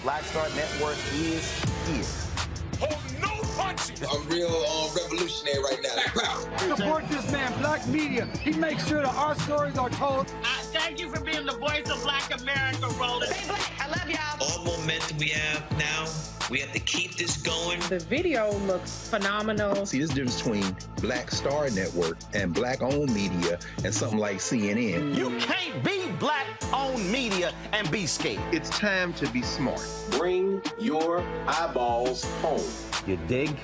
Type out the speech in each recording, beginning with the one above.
Black Star Network is here. Hold no punch I'm real revolutionary right now. Black power. Support this man, Black media. He makes sure that our stories are told. Thank you for being the voice of Black America, Roland. Stay black. I love y'all. All momentum we have now, we have to keep this going. The video looks phenomenal. See, this difference between Black Star Network and Black-owned media and something like CNN. You can't be Black-owned media and be scared. It's time to be smart. Bring your eyeballs home. You dig?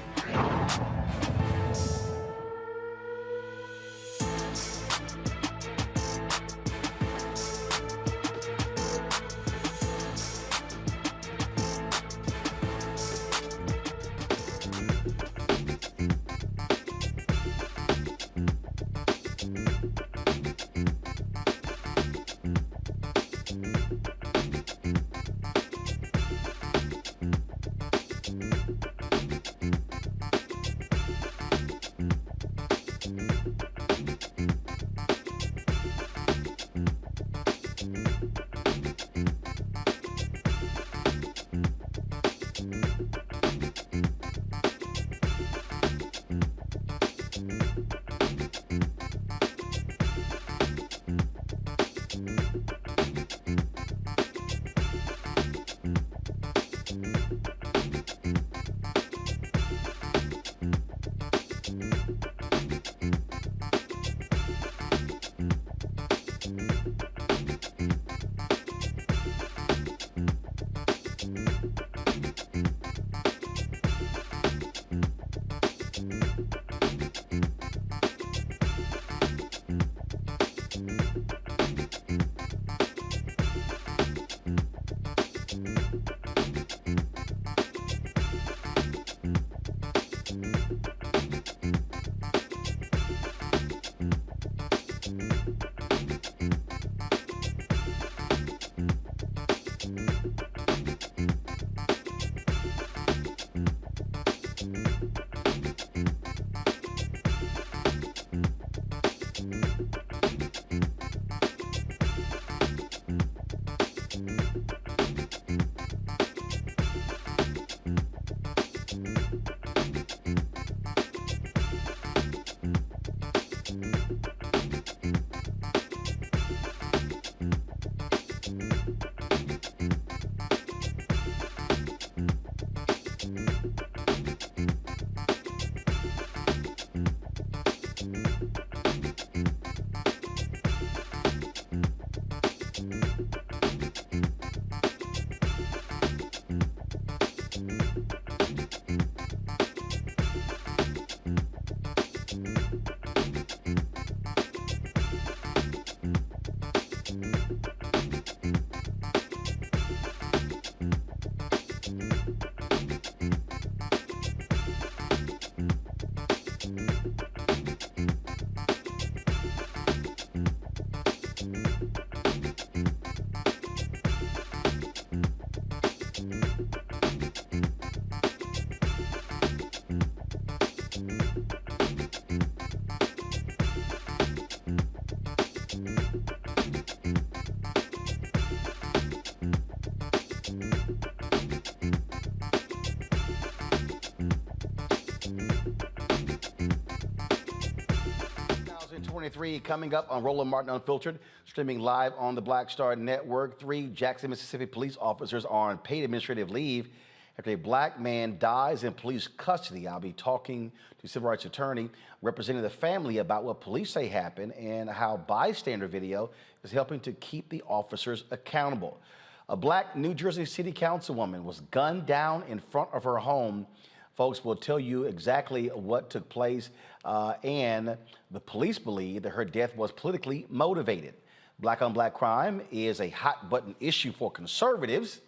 Coming up on Roland Martin Unfiltered, streaming live on the Black Star Network. 3 Jackson, Mississippi police officers are on paid administrative leave after a Black man dies in police custody. I'll be talking to a civil rights attorney representing the family about what police say happened and how bystander video is helping to keep the officers accountable. A Black New Jersey City Councilwoman was gunned down in front of her home. Folks will tell you exactly what took place, and the police believe that her death was politically motivated. Black on black crime is a hot button issue for conservatives.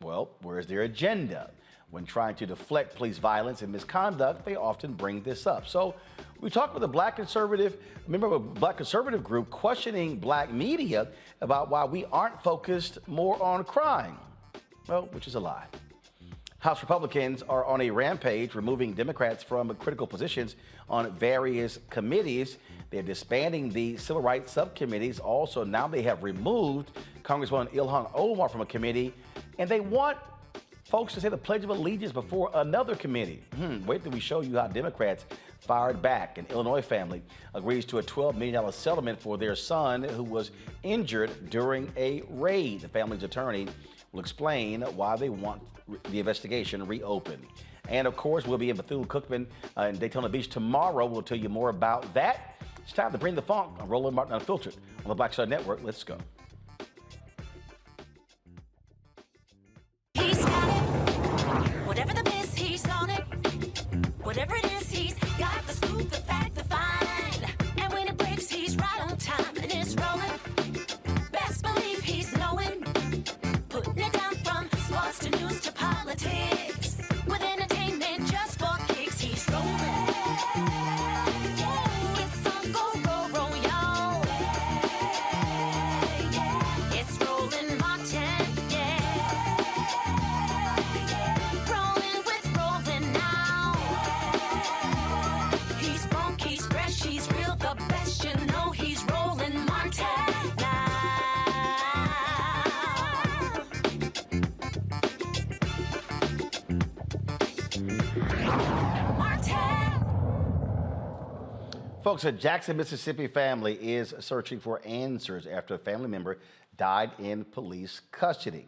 Well, where's their agenda? When trying to deflect police violence and misconduct, they often bring this up. So we talked with a member of a Black conservative group questioning Black media about why we aren't focused more on crime. Well, which is a lie. House Republicans are on a rampage, removing Democrats from critical positions on various committees. They're disbanding the civil rights subcommittees. Also, now they have removed Congresswoman Ilhan Omar from a committee, and they want Folks to say the Pledge of Allegiance before another committee. Wait till we show you how Democrats fired back. An Illinois family agrees to a $12 million settlement for their son who was injured during a raid. The family's attorney will explain why they want the investigation reopened. And of course, we'll be in Bethune-Cookman in Daytona Beach tomorrow. We'll tell you more about that. It's time to bring the funk on Roland Martin Unfiltered on the Black Star Network. Let's go. He's got it. Whatever the miss, he's on it. Whatever it is, he's got the scoop, the fact, the find. And when it breaks, he's right on time and it's rolling. Best believe he's knowing. Putting it down from sports to news to politics. With entertainment just for kicks, he's rolling. It's on go, y'all. It's Roland Martin, rolling with Roland now. He's funk, he's fresh, he's real, the best, you know he's Roland Martin now. Folks, a Jackson, Mississippi family is searching for answers after a family member died in police custody.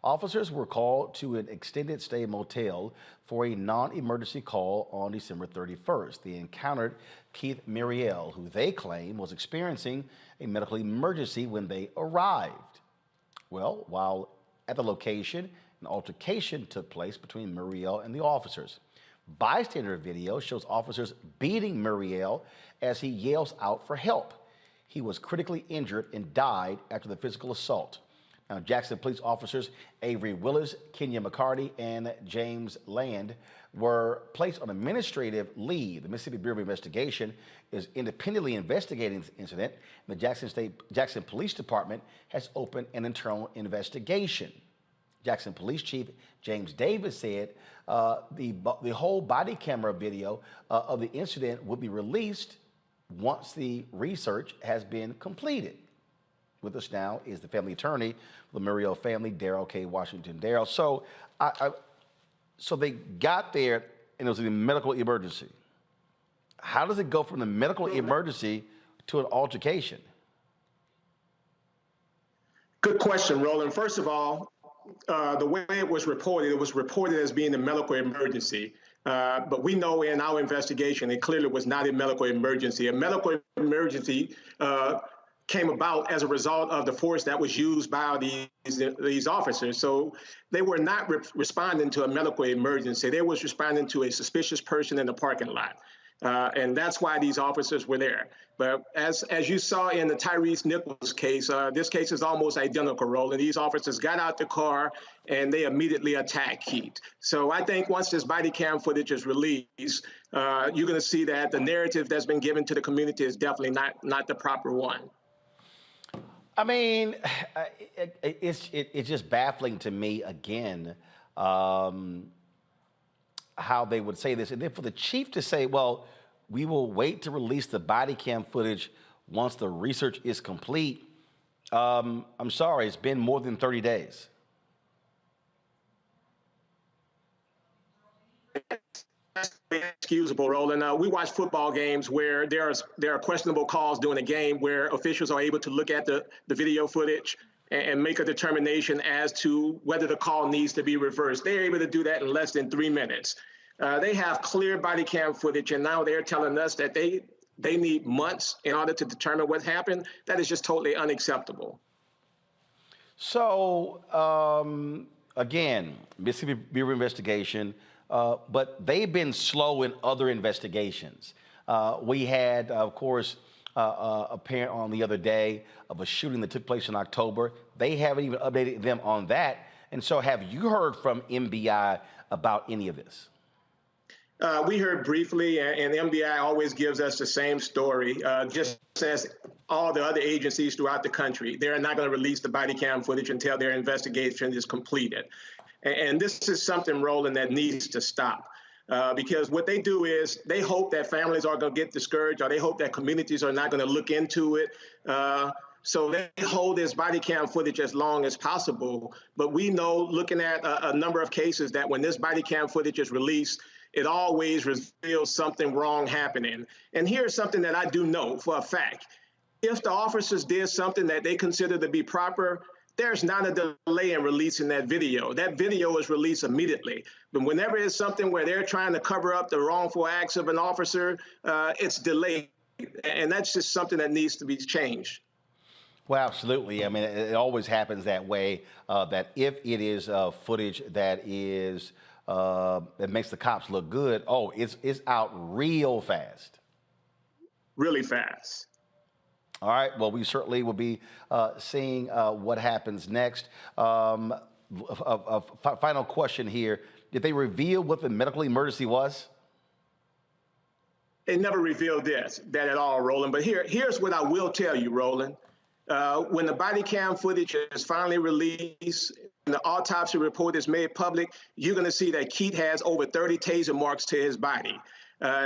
Officers were called to an extended stay motel for a non-emergency call on December 31st. They encountered Keith Muriel, who they claim was experiencing a medical emergency when they arrived. Well, while at the location, an altercation took place between Muriel and the officers. Bystander video shows officers beating Muriel as he yells out for help. He was critically injured and died after the physical assault. Now, Jackson police officers Avery Willis, Kenya McCarty, and James Land were placed on administrative leave. The Mississippi Bureau of Investigation is independently investigating this incident. The Jackson Police Department has opened an internal investigation. Jackson Police Chief James Davis said the whole body camera video of the incident will be released once the research has been completed. With us now is the family attorney for the Muriel family, Darrell K. Washington. Darrell, so they got there and it was a medical emergency. How does it go from the medical emergency to an altercation? Good question, Roland. First of all, the way it was reported as being a medical emergency. But we know in our investigation, it clearly was not a medical emergency. A medical emergency came about as a result of the force that was used by these officers. So they were not responding to a medical emergency. They was responding to a suspicious person in the parking lot. And that's why these officers were there. But as you saw in the Tyrese Nichols case, this case is almost identical, Roland. These officers got out the car and they immediately attacked Keith. So I think once this body cam footage is released, you're going to see that the narrative that's been given to the community is definitely not the proper one. I mean, it's just baffling to me again how they would say this. And then for the chief to say, well, we will wait to release the body cam footage once the research is complete. I'm sorry, it's been more than 30 days. Excusable, Roland. We watch football games where there are questionable calls during a game where officials are able to look at the video footage and make a determination as to whether the call needs to be reversed. They're able to do that in less than 3 minutes. They have clear body cam footage, and now they're telling us that they need months in order to determine what happened. That is just totally unacceptable. So, again, Mississippi Bureau of Investigation, but they've been slow in other investigations. We had, of course, a parent on the other day of a shooting that took place in October. They haven't even updated them on that. And so have you heard from MBI about any of this? We heard briefly, and the MBI always gives us the same story, just as all the other agencies throughout the country. They're not going to release the body cam footage until their investigation is completed. And this is something, Roland, that needs to stop. Because what they do is they hope that families are going to get discouraged, or they hope that communities are not going to look into it. So they hold this body cam footage as long as possible. But we know, looking at a number of cases, that when this body cam footage is released, it always reveals something wrong happening. And here's something that I do know for a fact. If the officers did something that they consider to be proper, there's not a delay in releasing that video. That video is released immediately. But whenever it's something where they're trying to cover up the wrongful acts of an officer, it's delayed. And that's just something that needs to be changed. Well, absolutely. I mean, it always happens that way, that if it is footage that is that makes the cops look good, oh, it's out real fast. Really fast. All right. Well, we certainly will be seeing what happens next. Final question here. Did they reveal what the medical emergency was? They never revealed that at all, Roland. But here's what I will tell you, Roland. When the body cam footage is finally released and the autopsy report is made public, you're going to see that Keith has over 30 taser marks to his body.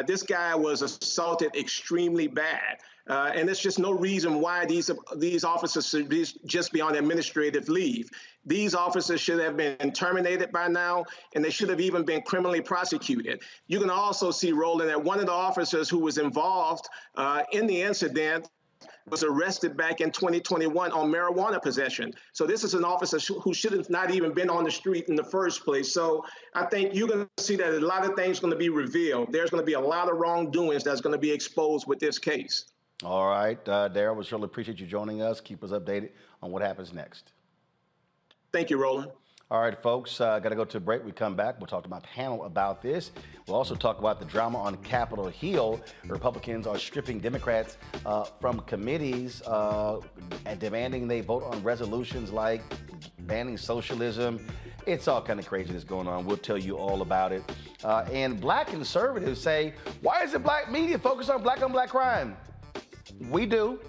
This guy was assaulted extremely bad. And there's just no reason why these officers should just be on administrative leave. These officers should have been terminated by now, and they should have even been criminally prosecuted. You can also see, Roland, that one of the officers who was involved in the incident was arrested back in 2021 on marijuana possession. So this is an officer who should have not even been on the street in the first place. So I think you're going to see that a lot of things are going to be revealed. There's going to be a lot of wrongdoings that's going to be exposed with this case. All right, Darryl, we certainly appreciate you joining us. Keep us updated on what happens next. Thank you, Roland. All right, folks, got to go to a break. We come back. We'll talk to my panel about this. We'll also talk about the drama on Capitol Hill. Republicans are stripping Democrats from committees and demanding they vote on resolutions like banning socialism. It's all kind of craziness going on. We'll tell you all about it. And black conservatives say, why is the black media focused on black crime? We do.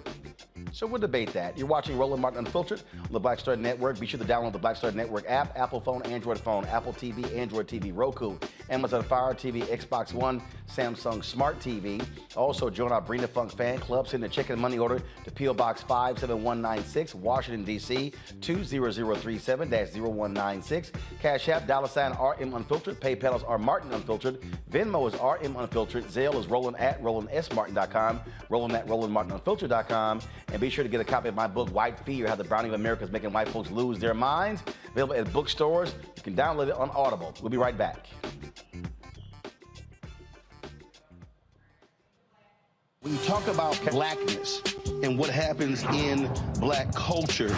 So we'll debate that. You're watching Roland Martin Unfiltered on the Black Star Network. Be sure to download the Black Star Network app, Apple phone, Android phone, Apple TV, Android TV, Roku, Amazon Fire TV, Xbox One, Samsung Smart TV. Also, join our Brina Funk fan club. Send a check and money order to P.O. Box 57196, Washington, D.C. 20037-0196. Cash App, $RM Unfiltered. PayPal is R Martin Unfiltered. Venmo is RM Unfiltered. Zelle is Roland at RolandSMartin.com. Roland at RolandMartinUnfiltered.com. And be sure to get a copy of my book, White Fear, How the Browning of America is Making White Folks Lose Their Minds. Available at bookstores. You can download it on Audible. We'll be right back. When you talk about blackness and what happens in black culture,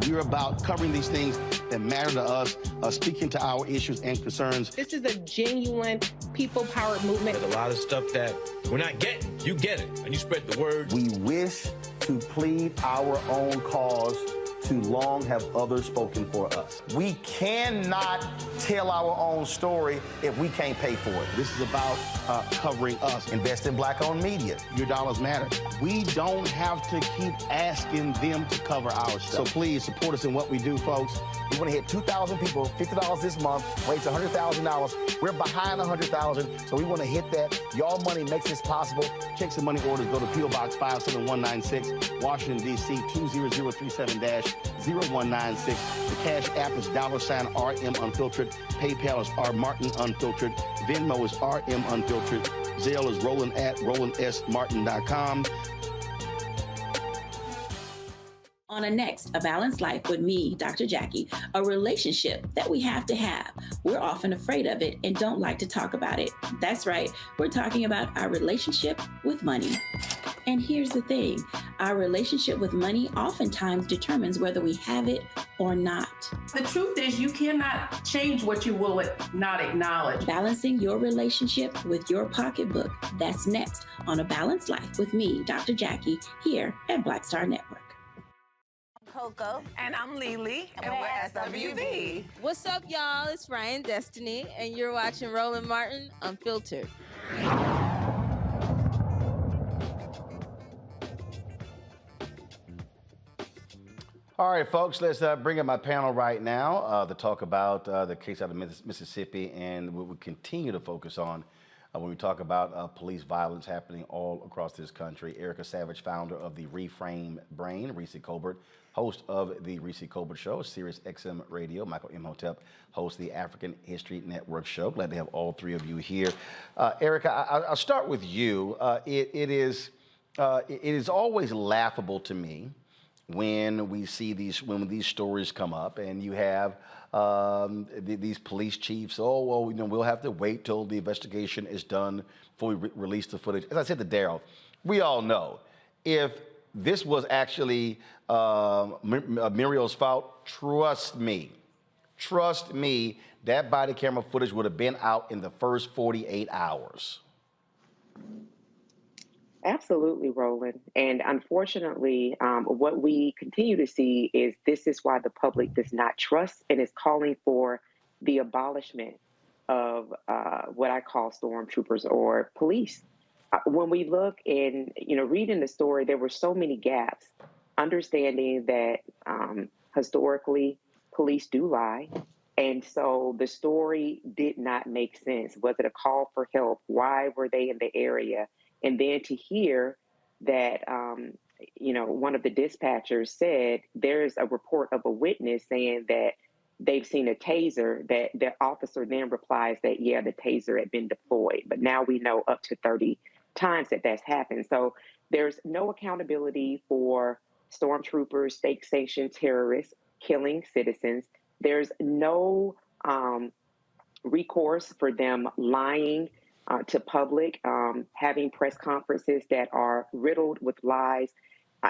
we're about covering these things that matter to us, speaking to our issues and concerns. This is a genuine people-powered movement. There's a lot of stuff that we're not getting. You get it, and you spread the word. We wish to plead our own cause. Too long have others spoken for us. We cannot tell our own story if we can't pay for it. This is about covering us. Invest in black-owned media. Your dollars matter. We don't have to keep asking them to cover our stuff. So please support us in what we do, folks. We want to hit 2,000 people, $50 this month, raise $100,000. We're behind 100,000, so we want to hit that. Y'all money makes this possible. Checks and money orders go to P.O. Box 57196, Washington, D.C. 20037-0196. The Cash App is $RM Unfiltered. PayPal is R Martin Unfiltered. Venmo is RM Unfiltered. Zelle is Roland at RolandSMartin.com. On a next, A Balanced Life with me, Dr. Jackie, a relationship that we have to have. We're often afraid of it and don't like to talk about it. That's right, we're talking about our relationship with money. And here's the thing, our relationship with money oftentimes determines whether we have it or not. The truth is you cannot change what you will not acknowledge. Balancing your relationship with your pocketbook. That's next on A Balanced Life with me, Dr. Jackie, here at Black Star Network. Coco. And I'm Lily. And we're SWV. What's up, y'all? It's Ryan Destiny, and you're watching Roland Martin Unfiltered. All right, folks, let's bring up my panel right now to talk about the case out of Mississippi, and we will continue to focus on when we talk about police violence happening all across this country. Erica Savage, founder of the Reframe Brain, Reese Colbert, host of the Reese Colbert Show, Sirius XM Radio. Michael Imhotep hosts the African History Network Show. Glad to have all three of you here. Erica, I'll start with you. It is always laughable to me when we see these stories come up, and you have these police chiefs. Oh well, we'll have to wait till the investigation is done before we release the footage. As I said to Daryl, we all know if this was actually Muriel's fault, trust me, that body camera footage would have been out in the first 48 hours. Absolutely, Roland. And unfortunately, what we continue to see is this is why the public does not trust and is calling for the abolishment of what I call stormtroopers or police. When we look and, reading the story, there were so many gaps, understanding that historically police do lie. And so the story did not make sense. Was it a call for help? Why were they in the area? And then to hear that, one of the dispatchers said there's a report of a witness saying that they've seen a taser, that the officer then replies that, yeah, the taser had been deployed. But now we know up to 30 times that that's happened. So there's no accountability for stormtroopers, state-sanctioned terrorists killing citizens. There's no recourse for them lying to public, having press conferences that are riddled with lies.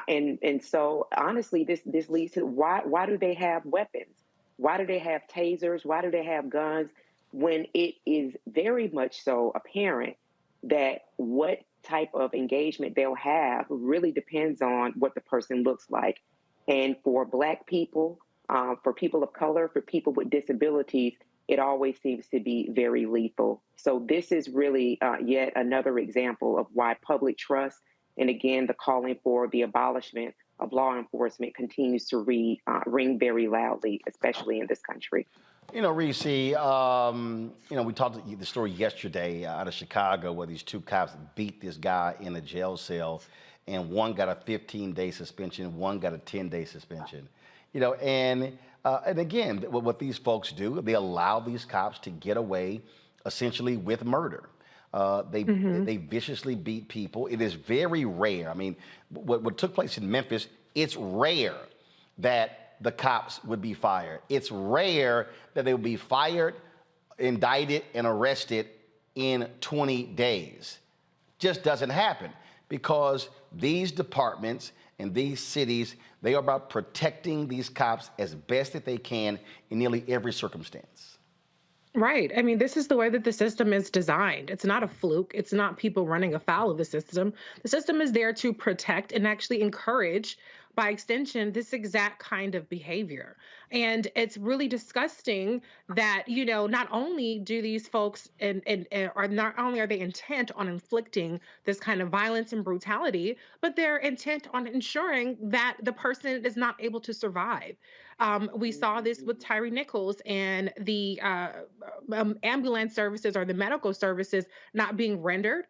And so honestly, this leads to why do they have weapons? Why do they have tasers? Why do they have guns when it is very much so apparent that what type of engagement they'll have really depends on what the person looks like. And for Black people, for people of color, for people with disabilities, it always seems to be very lethal. So this is really yet another example of why public trust, and again, the calling for the abolishment of law enforcement continues to ring very loudly, especially in this country. Reese, we talked the story yesterday out of Chicago where these two cops beat this guy in a jail cell, and one got a 15-day suspension, one got a 10-day suspension. And again, what these folks do, they allow these cops to get away essentially with murder. They viciously beat people. It is very rare. I mean, what took place in Memphis, it's rare that the cops would be fired. It's rare that they would be fired, indicted, and arrested in 20 days. Just doesn't happen because these departments and these cities, they are about protecting these cops as best that they can in nearly every circumstance. Right. I mean, this is the way that the system is designed. It's not a fluke. It's not people running afoul of the system. The system is there to protect and actually encourage, by extension, this exact kind of behavior. And it's really disgusting that, not only do these folks not only are they intent on inflicting this kind of violence and brutality, but they're intent on ensuring that the person is not able to survive. We saw this with Tyree Nichols and the ambulance services or the medical services not being rendered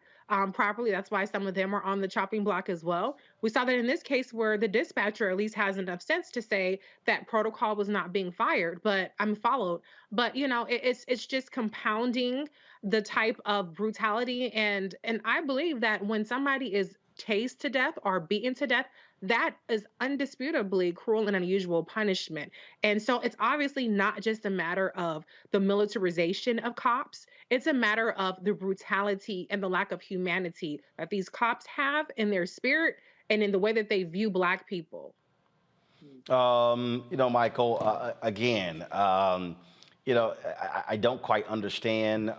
properly. That's why some of them are on the chopping block as well. We saw that in this case where the dispatcher at least has enough sense to say that protocol was not being followed. But it's just compounding the type of brutality. And I believe that when somebody is tased to death or beaten to death, that is undisputably cruel and unusual punishment. And so it's obviously not just a matter of the militarization of cops. It's a matter of the brutality and the lack of humanity that these cops have in their spirit and in the way that they view Black people. Michael, again, I don't quite understand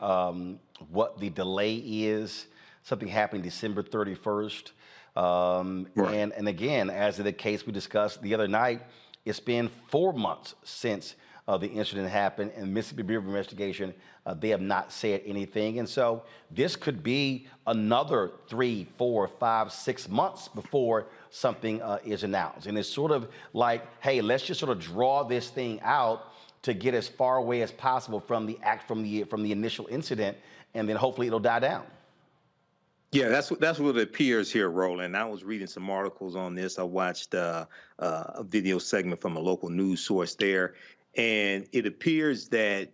what the delay is. Something happened December 31st. Right. And again, as in the case we discussed the other night, it's been 4 months since the incident happened, and Mississippi Bureau of Investigation, they have not said anything. And so this could be another 3, 4, 5, 6 months before something is announced. And it's sort of like, hey, let's just sort of draw this thing out to get as far away as possible from the initial incident. and then hopefully it'll die down. Yeah, that's what it appears here, Roland. I was reading some articles on this. I watched a video segment from a local news source there, and it appears that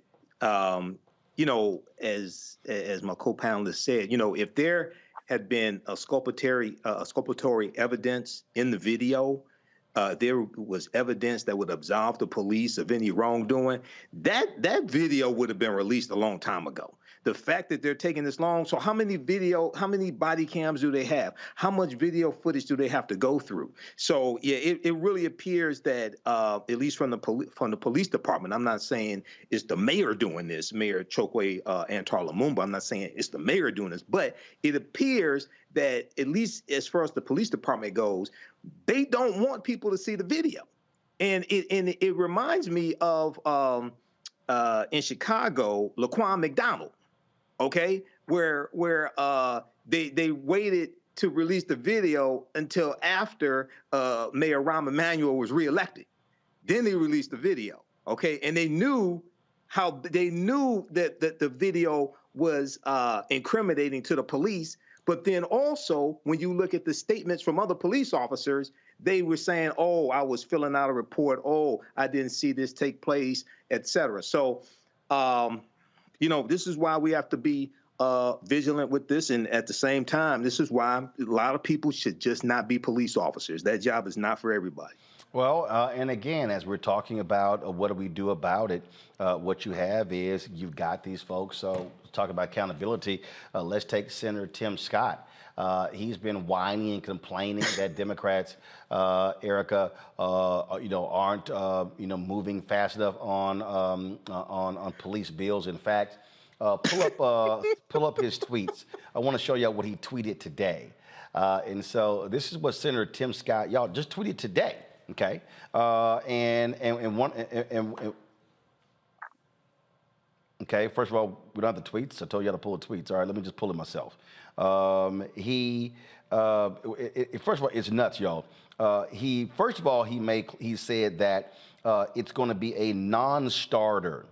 you know, as my co-panelist said, you know, if there had been a exculpatory evidence in the video, there was evidence that would absolve the police of any wrongdoing, that video would have been released a long time ago. The fact that they're taking this long, so how many body cams do they have? How much video footage do they have to go through? So yeah, it really appears that at least from the police department, I'm not saying it's the mayor doing this, Mayor Chokwe Antar Lumumba. I'm not saying it's the mayor doing this, but it appears that at least as far as the police department goes, they don't want people to see the video, and it reminds me of in Chicago, Laquan McDonald. Okay, where they waited to release the video until after Mayor Rahm Emanuel was reelected. Then they released the video. Okay, and they knew that the video was incriminating to the police. But then also, when you look at the statements from other police officers, they were saying, "Oh, I was filling out a report. Oh, I didn't see this take place, etc." So. You know, this is why we have to be vigilant with this. And at the same time, this is why a lot of people should just not be police officers. That job is not for everybody. Well, and again, as we're talking about what do we do about it, what you have is you've got these folks. So talk about accountability. Let's take Senator Tim Scott. He's been whining and complaining that Democrats, Erica, you know, aren't you know, moving fast enough on police bills. In fact, pull up his tweets. I want to show y'all what he tweeted today. And so this is what Senator Tim Scott, y'all, just tweeted today. Okay, okay. First of all, we don't have the tweets. I told you how to pull the tweets. All right, let me just pull it myself. First of all, it's nuts, y'all. He said that it's going to be a non-starter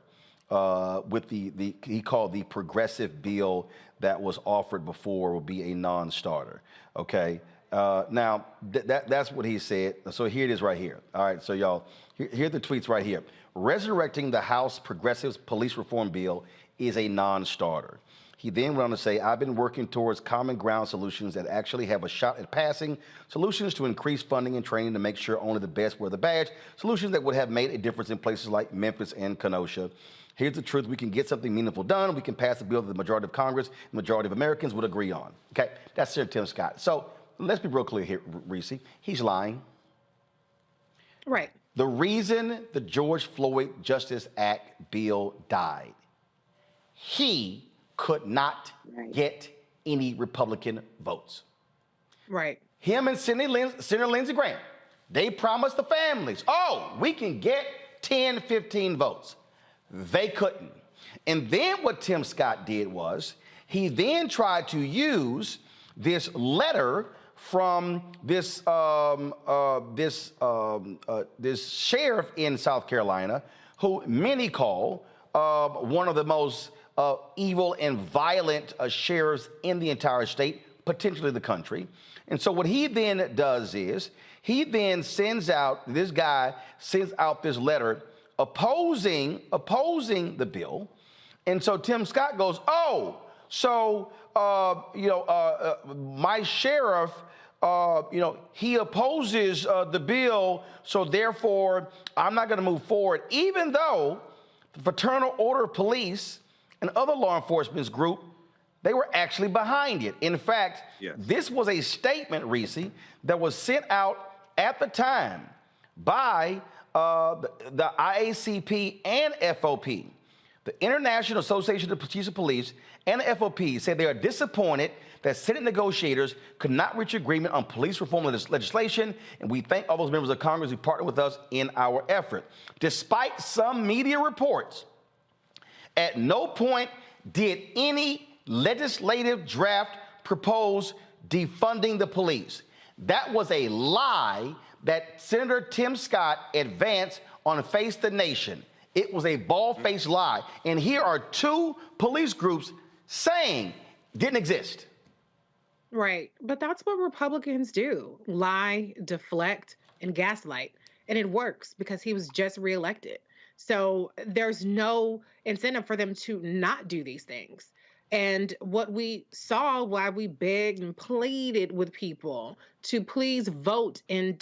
with he called the progressive bill that was offered before will be a non-starter. Okay. Now, that's what he said. So here it is right here. All right, so y'all, here are the tweets right here. Resurrecting the House Progressive Police Reform Bill is a non-starter. He then went on to say, I've been working towards common ground solutions that actually have a shot at passing, solutions to increase funding and training to make sure only the best wear the badge, solutions that would have made a difference in places like Memphis and Kenosha. Here's the truth. We can get something meaningful done. We can pass a bill that the majority of Congress, the majority of Americans would agree on. Okay, that's Senator Tim Scott. So let's be real clear here, Reese. He's lying. Right. The reason the George Floyd Justice Act bill died, he could not get any Republican votes. Right. Him and Senator Lindsey Graham, they promised the families, oh, we can get 10, 15 votes. They couldn't. And then what Tim Scott did was he then tried to use this letter from this sheriff in South Carolina, who many call one of the most evil and violent sheriffs in the entire state, potentially the country. And so what he then does is he then sends out this letter opposing the bill. And so Tim Scott goes, oh, so my sheriff, he opposes the bill, so therefore I'm not going to move forward, even though the Fraternal Order of Police and other law enforcement group, they were actually behind it. In fact, This was a statement, Reese, that was sent out at the time by the IACP and FOP. The International Association of Chiefs of Police and the FOP said they are disappointed that Senate negotiators could not reach agreement on police reform legislation, and we thank all those members of Congress who partnered with us in our effort. Despite some media reports, at no point did any legislative draft propose defunding the police. That was a lie that Senator Tim Scott advanced on Face the Nation. It was a bald-faced lie. And here are two police groups saying didn't exist. Right. But that's what Republicans do: lie, deflect, and gaslight. And it works because he was just reelected. So there's no incentive for them to not do these things. And what we saw while we begged and pleaded with people to please vote in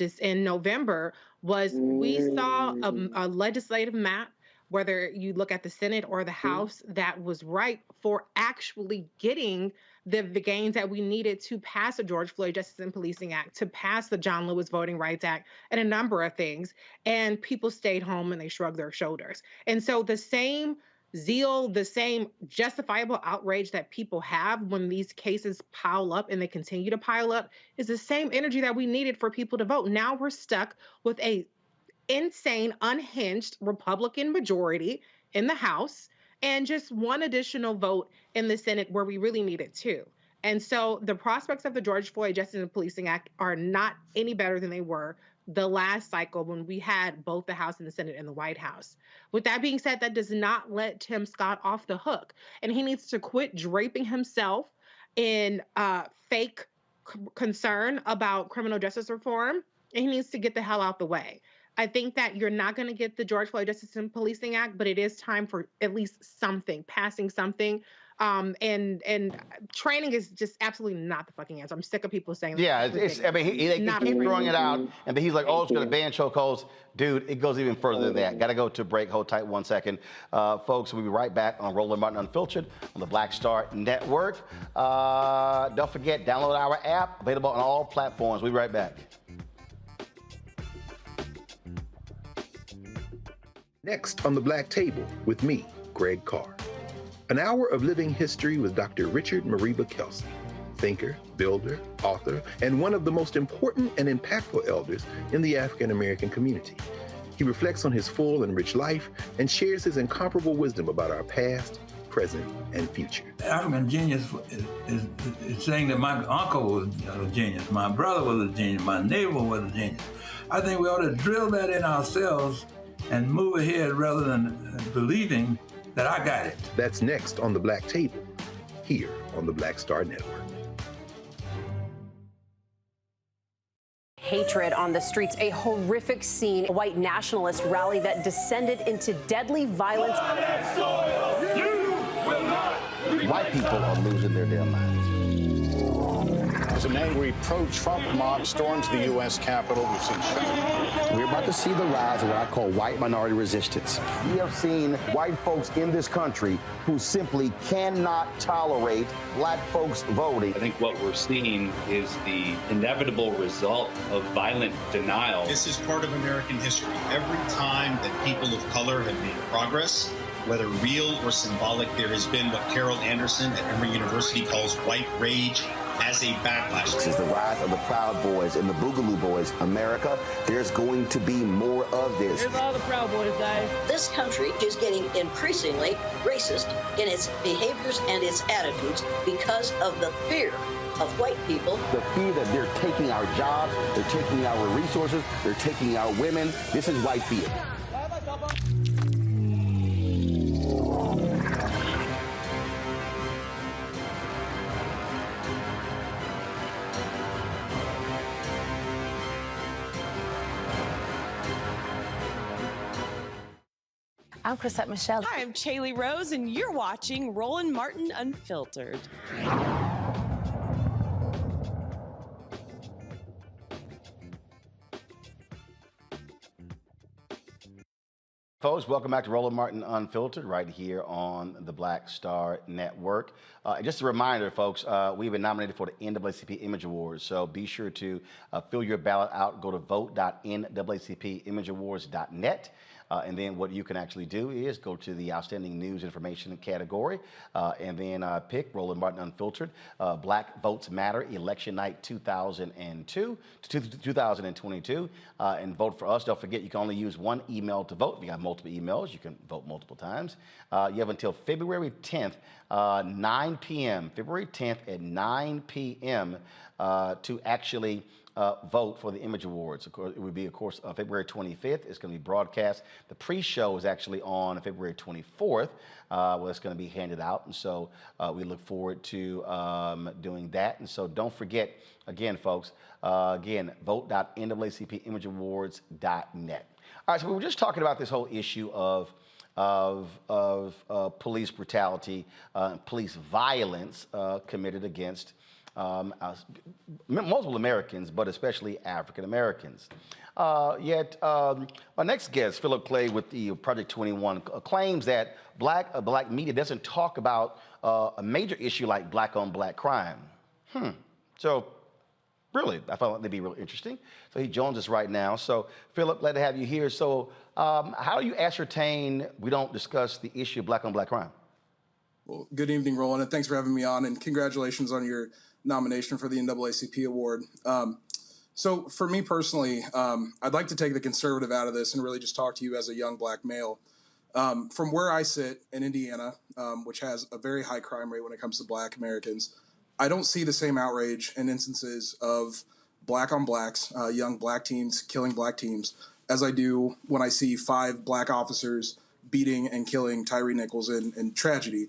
November was we saw a legislative map, whether you look at the Senate or the House, that was ripe for actually getting the gains that we needed to pass the George Floyd Justice and Policing Act, to pass the John Lewis Voting Rights Act, and a number of things. And people stayed home and they shrugged their shoulders. And so the same zeal, the same justifiable outrage that people have when these cases pile up and they continue to pile up is the same energy that we needed for people to vote. Now we're stuck with a insane, unhinged Republican majority in the House and just one additional vote in the Senate where we really needed two. And so the prospects of the George Floyd Justice and Policing Act are not any better than they were the last cycle when we had both the House and the Senate and the White House. With that being said, that does not let Tim Scott off the hook. And he needs to quit draping himself in fake concern about criminal justice reform. And he needs to get the hell out the way. I think that you're not going to get the George Floyd Justice and Policing Act, but it is time for at least something, passing something. And training is just absolutely not the fucking answer. I'm sick of people saying that. Yeah, I mean, they keep throwing it out, and then he's like, oh, it's going to ban chokeholds. Dude, it goes even further than that. Got to go to a break. Hold tight 1 second. Folks, we'll be right back on Roland Martin Unfiltered on the Black Star Network. Don't forget, download our app, available on all platforms. We'll be right back. Next on the Black Table with me, Greg Carr. An hour of living history with Dr. Richard Mariba Kelsey, thinker, builder, author, and one of the most important and impactful elders in the African American community. He reflects on his full and rich life and shares his incomparable wisdom about our past, present, and future. African genius is saying that my uncle was a genius, my brother was a genius, my neighbor was a genius. I think we ought to drill that in ourselves and move ahead rather than believing that I got it. That's next on the Black Table, here on the Black Star Network. Hatred on the streets, a horrific scene, a white nationalist rally that descended into deadly violence. White people are losing their damn minds. As an angry pro-Trump mob storms the U.S. Capitol, we've seen shooting. We're about to see the rise of what I call white minority resistance. We have seen white folks in this country who simply cannot tolerate black folks voting. I think what we're seeing is the inevitable result of violent denial. This is part of American history. Every time that people of color have made progress, whether real or symbolic, there has been what Carol Anderson at Emory University calls white rage as a backlash. This is the rise of the Proud Boys and the Boogaloo Boys. America, there's going to be more of this. Here's all the Proud Boys, guys. This country is getting increasingly racist in its behaviors and its attitudes because of the fear of white people. The fear that they're taking our jobs, they're taking our resources, they're taking our women. This is white fear. I'm Chrisette Michelle. Hi, I'm Chaley Rose, and you're watching Roland Martin Unfiltered. Folks, welcome back to Roland Martin Unfiltered right here on the Black Star Network. Just a reminder, folks, we've been nominated for the NAACP Image Awards, so be sure to fill your ballot out. Go to vote.naacpimageawards.net. And then what you can actually do is go to the Outstanding News Information category and then pick Roland Martin Unfiltered, Black Votes Matter, Election Night 2022, and vote for us. Don't forget, you can only use one email to vote. If you got multiple emails, you can vote multiple times. You have until February 10th, 9 p.m., February 10th at 9 p.m. To actually vote for the Image Awards. Of course, it would be, of course, February 25th. It's going to be broadcast. The pre-show is actually on February 24th. Well, it's going to be handed out, and so we look forward to doing that. And so don't forget, again, folks, vote.naacpimageawards.net. All right, so we were just talking about this whole issue of police brutality, police violence committed against multiple Americans, but especially African Americans. Yet, our next guest, Philip Clay with the Project 21, claims that black media doesn't talk about a major issue like black-on-black crime. So, really, I found that'd be really interesting. So he joins us right now. So, Philip, glad to have you here. So, how do you ascertain we don't discuss the issue of black-on-black crime? Well, good evening, Roland, and thanks for having me on, and congratulations on your nomination for the NAACP award. So for me personally, I'd like to take the conservative out of this and really just talk to you as a young black male. From where I sit in Indiana, which has a very high crime rate when it comes to black Americans, I don't see the same outrage and instances of black on blacks, young black teens killing black teens, as I do when I see 5 black officers beating and killing Tyree Nichols in tragedy,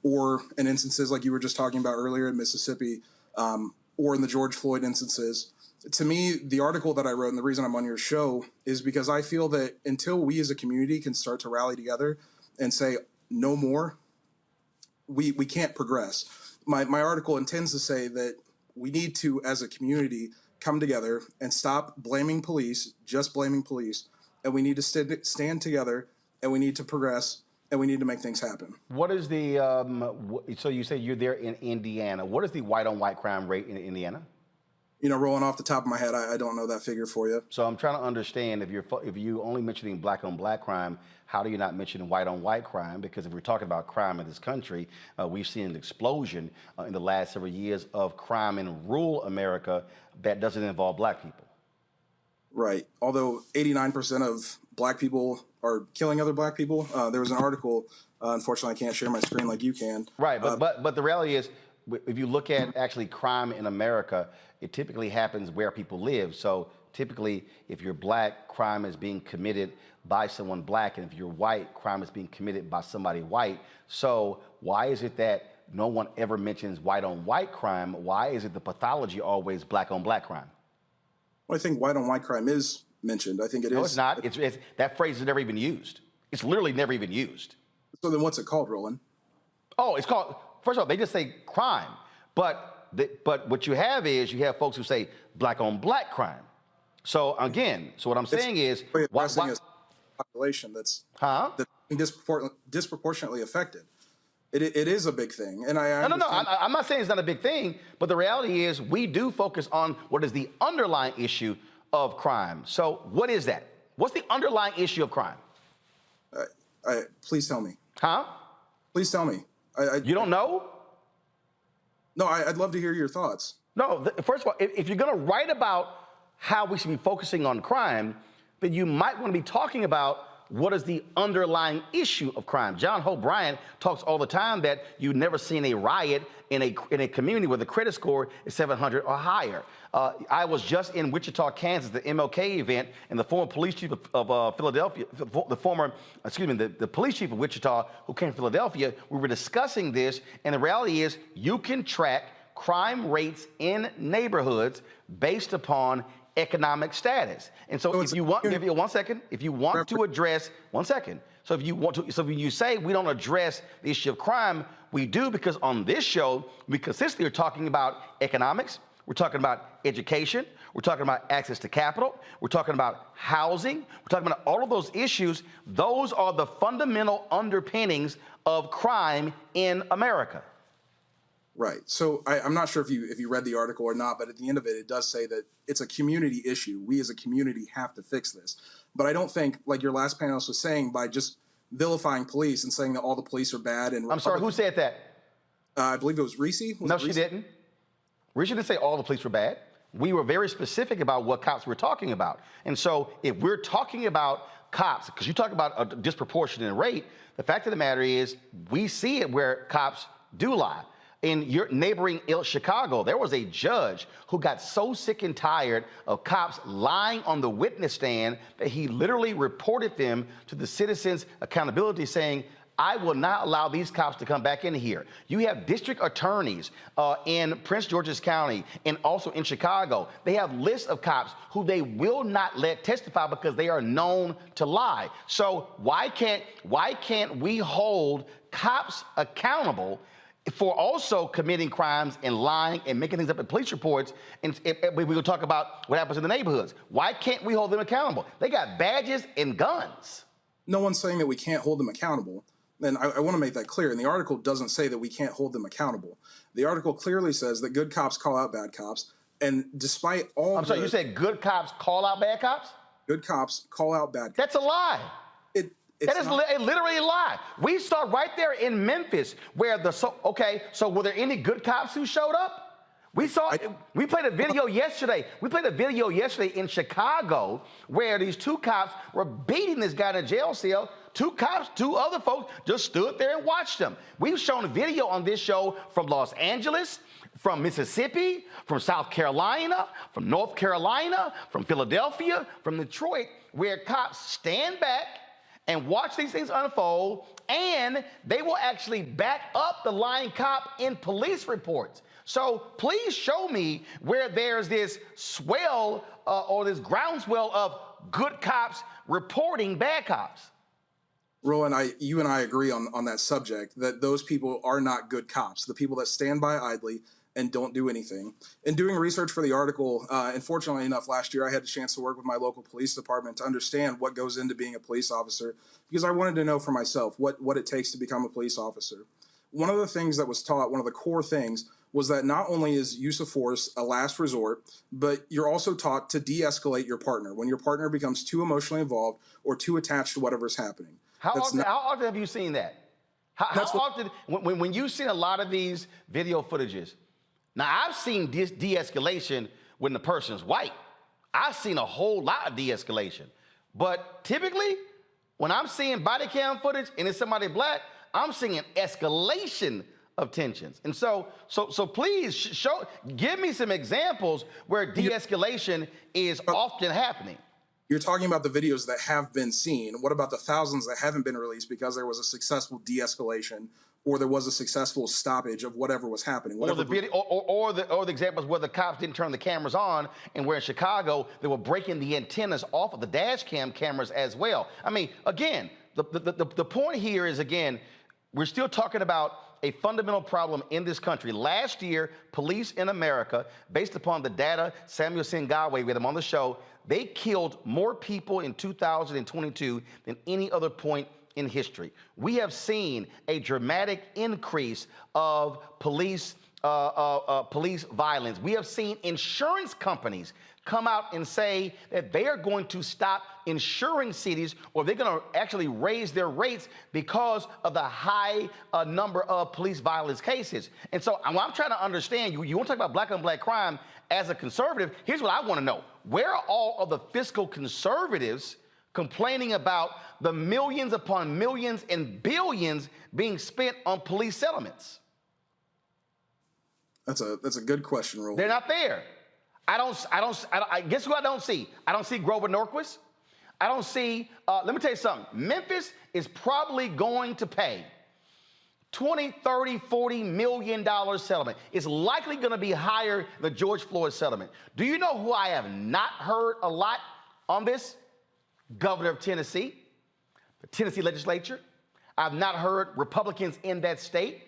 or in instances like you were just talking about earlier in Mississippi, or in the George Floyd instances. To me, the article that I wrote and the reason I'm on your show is because I feel that until we as a community can start to rally together and say no more, we can't progress. My article intends to say that we need to, as a community, come together and stop blaming police, just blaming police, and we need to stand together, and we need to progress, and we need to make things happen. What is the, so you say you're there in Indiana. What is the white-on-white crime rate in Indiana? You know, rolling off the top of my head, I don't know that figure for you. So I'm trying to understand, if you only mentioning black-on-black crime, how do you not mention white-on-white crime? Because if we're talking about crime in this country, we've seen an explosion in the last several years of crime in rural America that doesn't involve black people. Right. Although 89% of black people are killing other black people. There was an article, unfortunately I can't share my screen like you can. Right, but the reality is, if you look at actually crime in America, it typically happens where people live. So typically, if you're black, crime is being committed by someone black, and if you're white, crime is being committed by somebody white. So why is it that no one ever mentions white-on-white crime? Why is it the pathology always black-on-black crime? Well, I think white-on-white crime is mentioned. I think it is. No, it's not. It's that phrase is never even used. It's literally never even used. So then what's it called, Roland? Oh, it's called, first of all, they just say crime. But what you have is you have folks who say black-on-black crime. So again, what I'm saying is, why a population that's disproportionately affected. It is a big thing, and No. I'm not saying it's not a big thing, but the reality is we do focus on what is the underlying issue of crime. So what is that? What's the underlying issue of crime? Please tell me. Huh? Please tell me. You don't know? No, I'd love to hear your thoughts. No, first of all, if you're going to write about how we should be focusing on crime, then you might want to be talking about what is the underlying issue of crime. John Hope Bryant talks all the time that you've never seen a riot in a community where the credit score is 700 or higher. I was just in Wichita, Kansas, the MLK event, and the former police chief of Philadelphia, the police chief of Wichita who came from Philadelphia, we were discussing this, and the reality is you can track crime rates in neighborhoods based upon economic status. And so if you want, if you want to address, so when you say we don't address the issue of crime, we do, because on this show, we consistently are talking about economics, we're talking about education, we're talking about access to capital, we're talking about housing, we're talking about all of those issues. Those are the fundamental underpinnings of crime in America. Right. So I'm not sure if you read the article or not, but at the end of it, it does say that it's a community issue. We as a community have to fix this. But I don't think, like your last panelist was saying, by just vilifying police and saying that all the police are bad. And I'm sorry, who said that? I believe it was Reese. No, she didn't. Reese didn't say all the police were bad. We were very specific about what cops we're talking about. And so if we're talking about cops, because you talk about a disproportionate rate, the fact of the matter is we see it where cops do lie. in your neighboring Chicago, there was a judge who got so sick and tired of cops lying on the witness stand that he literally reported them to the Citizens Accountability, saying, I will not allow these cops to come back in here. You have district attorneys in Prince George's County and also in Chicago. They have lists of cops who they will not let testify because they are known to lie. So why can't we hold cops accountable for also committing crimes and lying and making things up in police reports? And we will talk about what happens in the neighborhoods. Why can't we hold them accountable? They got badges and guns. No one's saying that we can't hold them accountable. And I want to make that clear. And the article doesn't say that we can't hold them accountable. The article clearly says that good cops call out bad cops. And despite all I'm sorry, you said good cops call out bad cops? Good cops call out bad cops. That's a lie. That is literally a lie. We saw right there in Memphis where so were there any good cops who showed up? We played a video yesterday. We played a video yesterday in Chicago where these two cops were beating this guy in a jail cell. Two cops, two other folks just stood there and watched them. We've shown a video on this show from Los Angeles, from Mississippi, from South Carolina, from North Carolina, from Philadelphia, from Detroit, where cops stand back and watch these things unfold, and they will actually back up the lying cop in police reports. So please show me where there's this swell or this groundswell of good cops reporting bad cops. Roland, you and I agree on that subject, that those people are not good cops, the people that stand by idly and don't do anything. In doing research for the article, and fortunately enough, last year I had a chance to work with my local police department to understand what goes into being a police officer, because I wanted to know for myself what it takes to become a police officer. One of the things that was taught, one of the core things, was that not only is use of force a last resort, but you're also taught to de-escalate your partner when your partner becomes too emotionally involved or too attached to whatever's happening. How often have you seen that? How often, when you've seen a lot of these video footages, now I've seen de-escalation when the person's white. I've seen a whole lot of de-escalation. But typically, when I'm seeing body cam footage and it's somebody black, I'm seeing an escalation of tensions. And so please give me some examples where de-escalation is often happening. You're talking about the videos that have been seen. What about the thousands that haven't been released because there was a successful de-escalation or there was a successful stoppage of whatever was happening? Or the examples where the cops didn't turn the cameras on, and where in Chicago they were breaking the antennas off of the dash cam cameras as well. I mean, again, the point here is, again, we're still talking about a fundamental problem in this country. Last year, police in America, based upon the data, Samuel Singawe, we had him on the show, they killed more people in 2022 than any other point in history. We have seen a dramatic increase of police violence. We have seen insurance companies come out and say that they are going to stop insuring cities, or they're going to actually raise their rates because of the high number of police violence cases. And so I'm trying to understand, you want to talk about black on black crime as a conservative, here's what I want to know. Where are all of the fiscal conservatives complaining about the millions upon millions and billions being spent on police settlements? That's a good question, Roland. They're not there. I guess who I don't see? I don't see Grover Norquist. I don't see, let me tell you something. Memphis is probably going to pay $20, $30, $40 million settlement. It's likely going to be higher than the George Floyd settlement. Do you know who I have not heard a lot on this? Governor of Tennessee, the Tennessee legislature. I've not heard Republicans in that state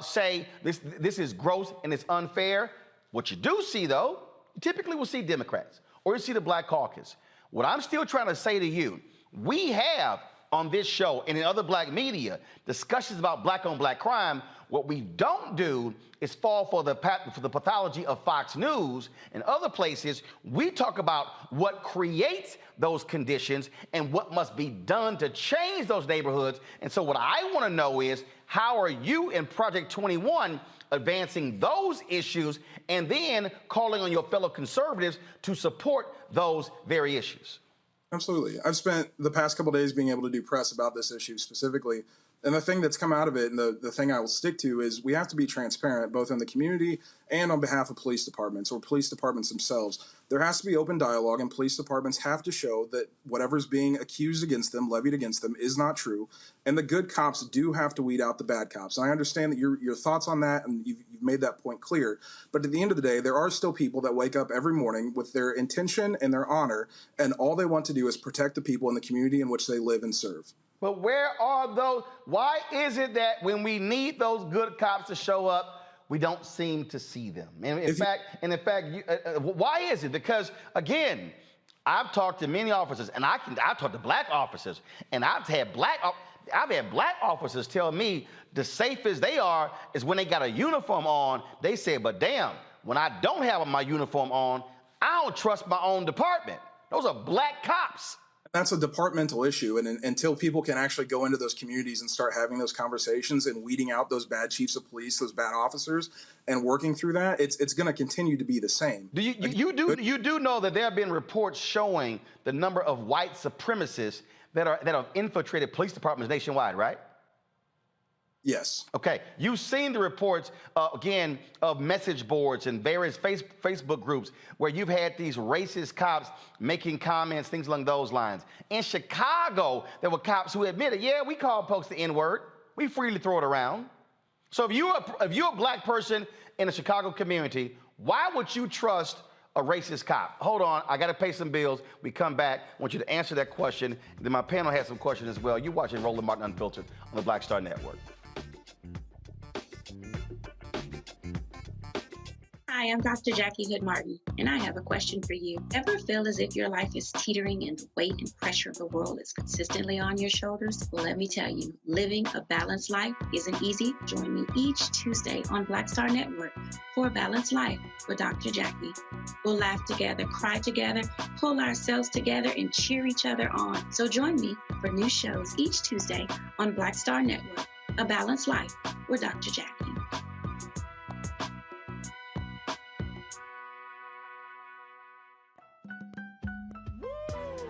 say this is gross and it's unfair. What you do see, though, you typically will see Democrats or you see the Black Caucus. What I'm still trying to say to you, we have on this show and in other black media discussions about black on black crime. What we don't do is fall for the pathology of Fox News and other places. We talk about what creates those conditions and what must be done to change those neighborhoods. And so what I want to know is, how are you in Project 21 advancing those issues and then calling on your fellow conservatives to support those very issues? Absolutely. I've spent the past couple of days being able to do press about this issue, specifically And the thing that's come out of it, and the thing I will stick to, is we have to be transparent, both in the community and on behalf of police departments or police departments themselves. There has to be open dialogue, and police departments have to show that whatever's being accused against them, levied against them, is not true. And the good cops do have to weed out the bad cops. And I understand that your thoughts on that, and you've made that point clear. But at the end of the day, there are still people that wake up every morning with their intention and their honor, and all they want to do is protect the people in the community in which they live and serve. But where are those? Why is it that when we need those good cops to show up, we don't seem to see them? And in fact, why is it? Because again, I've talked to many officers, and I've talked to black officers, and I've had black officers tell me the safest they are is when they got a uniform on. They say, but damn, when I don't have my uniform on, I don't trust my own department. Those are black cops. That's a departmental issue, and until people can actually go into those communities and start having those conversations and weeding out those bad chiefs of police, those bad officers, and working through that, it's going to continue to be the same. You do know that there have been reports showing the number of white supremacists that have infiltrated police departments nationwide, right? Yes. Okay. You've seen the reports, again, of message boards and various Facebook groups where you've had these racist cops making comments, things along those lines. In Chicago, there were cops who admitted, yeah, we call folks the N-word. We freely throw it around. So if you're a black person in the Chicago community, why would you trust a racist cop? Hold on, I got to pay some bills. We come back. I want you to answer that question. And then my panel has some questions as well. You're watching Roland Martin Unfiltered on the Black Star Network. Hi, I'm Dr. Jackie Hood Martin, and I have a question for you. Ever feel as if your life is teetering and the weight and pressure of the world is consistently on your shoulders? Well, let me tell you, living a balanced life isn't easy. Join me each Tuesday on Black Star Network for A Balanced Life with Dr. Jackie. We'll laugh together, cry together, pull ourselves together, and cheer each other on. So join me for new shows each Tuesday on Black Star Network, A Balanced Life with Dr. Jackie.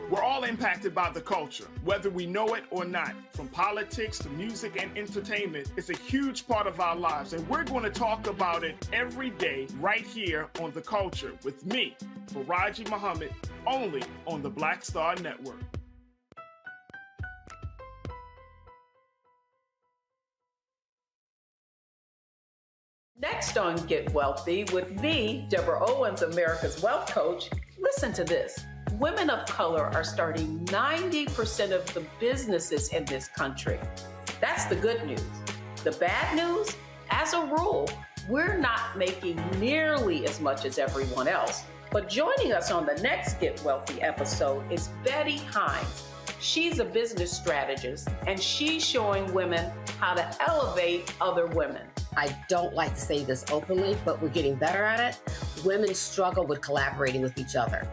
We're all impacted by the culture, whether we know it or not. From politics to music and entertainment, it's a huge part of our lives, and we're going to talk about it every day right here on The Culture with me, Faraji Muhammad, only on the Black Star Network. Next on Get Wealthy with me, Deborah Owens, America's Wealth Coach. Listen to this. Women of color are starting 90% of the businesses in this country. That's the good news. The bad news, as a rule, we're not making nearly as much as everyone else. But joining us on the next Get Wealthy episode is Betty Hines. She's a business strategist, and she's showing women how to elevate other women. I don't like to say this openly, but we're getting better at it. Women struggle with collaborating with each other.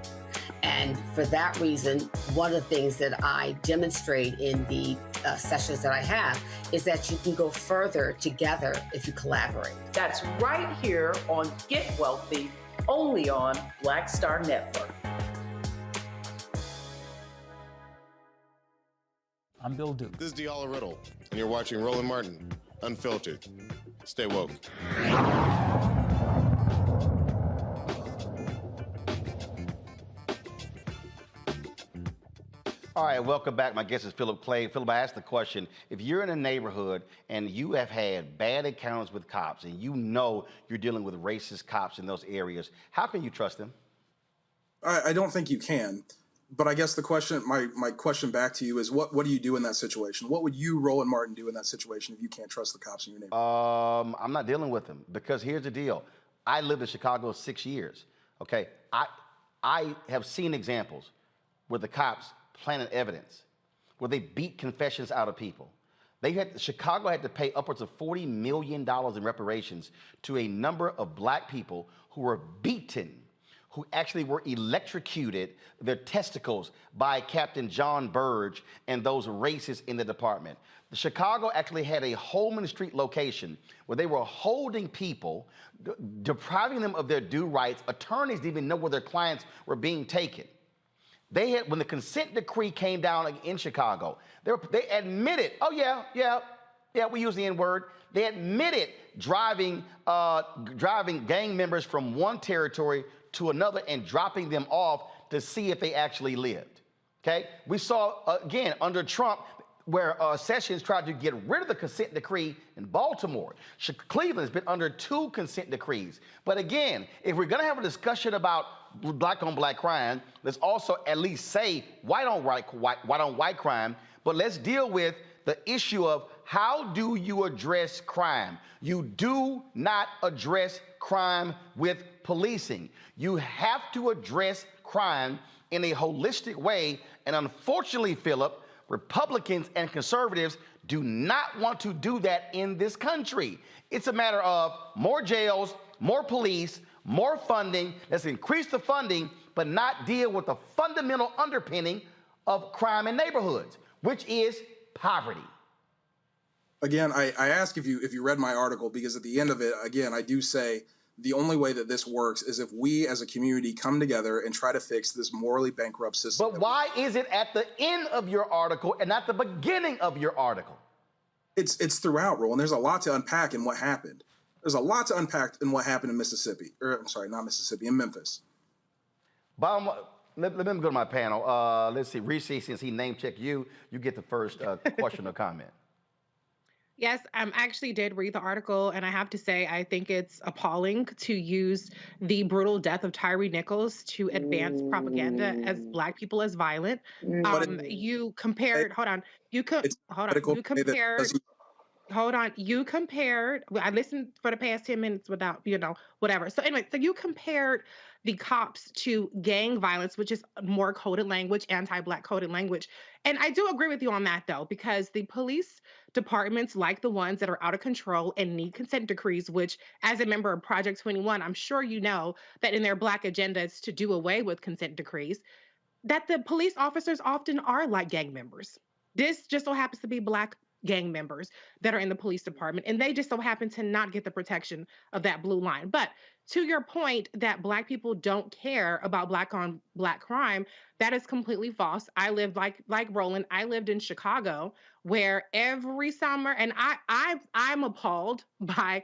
And for that reason, one of the things that I demonstrate in the sessions that I have is that you can go further together if you collaborate. That's right here on Get Wealthy, only on Black Star Network. I'm Bill Duke. This is Diala Riddle, and you're watching Roland Martin Unfiltered. Stay woke. All right, welcome back. My guest is Philip Clay. Philip, I asked the question, if you're in a neighborhood and you have had bad encounters with cops and you know you're dealing with racist cops in those areas, how can you trust them? I don't think you can. But I guess the question, my question back to you is, what do you do in that situation? What would you, Roland Martin, do in that situation if you can't trust the cops in your neighborhood? I'm not dealing with them, because here's the deal. I lived in Chicago 6 years. Okay, I have seen examples where the cops planted evidence, where they beat confessions out of people. Chicago had to pay upwards of $40 million in reparations to a number of black people who were beaten, who actually were electrocuted, their testicles, by Captain John Burge and those racists in the department. Chicago actually had a Holman Street location where they were holding people, depriving them of their due rights. Attorneys didn't even know where their clients were being taken. When the consent decree came down in Chicago, they admitted, oh yeah, Yeah, we use the N-word. They admitted driving gang members from one territory to another and dropping them off to see if they actually lived. Okay? We saw, again, under Trump, where Sessions tried to get rid of the consent decree in Baltimore. Cleveland's been under 2 consent decrees. But again, if we're going to have a discussion about black-on-black crime, let's also at least say white-on-white crime, but let's deal with the issue of how do you address crime? You do not address crime with policing. You have to address crime in a holistic way, and unfortunately, Philip, Republicans and conservatives do not want to do that in this country. It's a matter of more jails, more police, more funding. Let's increase the funding, but not deal with the fundamental underpinning of crime in neighborhoods, which is poverty. Again, I ask if you read my article, because at the end of it, again, I do say the only way that this works is if we as a community come together and try to fix this morally bankrupt system. But why is it at the end of your article and not the beginning of your article? It's throughout, Roland. There's a lot to unpack in what happened. There's a lot to unpack in what happened in Mississippi. Or I'm sorry, not Mississippi, in Memphis. Let me go to my panel. Let's see, Reese, since he name-checked you, you get the first question or comment. Yes, I actually did read the article, and I have to say, I think it's appalling to use the brutal death of Tyree Nichols to advance propaganda as Black people as violent. You compared, you compared, I listened for the past 10 minutes without, whatever. So anyway, so you compared the cops to gang violence, which is more coded language, anti-Black coded language. And I do agree with you on that, though, because the police departments, like the ones that are out of control and need consent decrees, which as a member of Project 21, I'm sure you know that in their Black agenda is to do away with consent decrees, that the police officers often are like gang members. This just so happens to be Black gang members that are in the police department, and they just so happen to not get the protection of that blue line. But to your point that Black people don't care about Black on Black crime, that is completely false. I lived like Roland, I lived in Chicago, where every summer, and I'm appalled by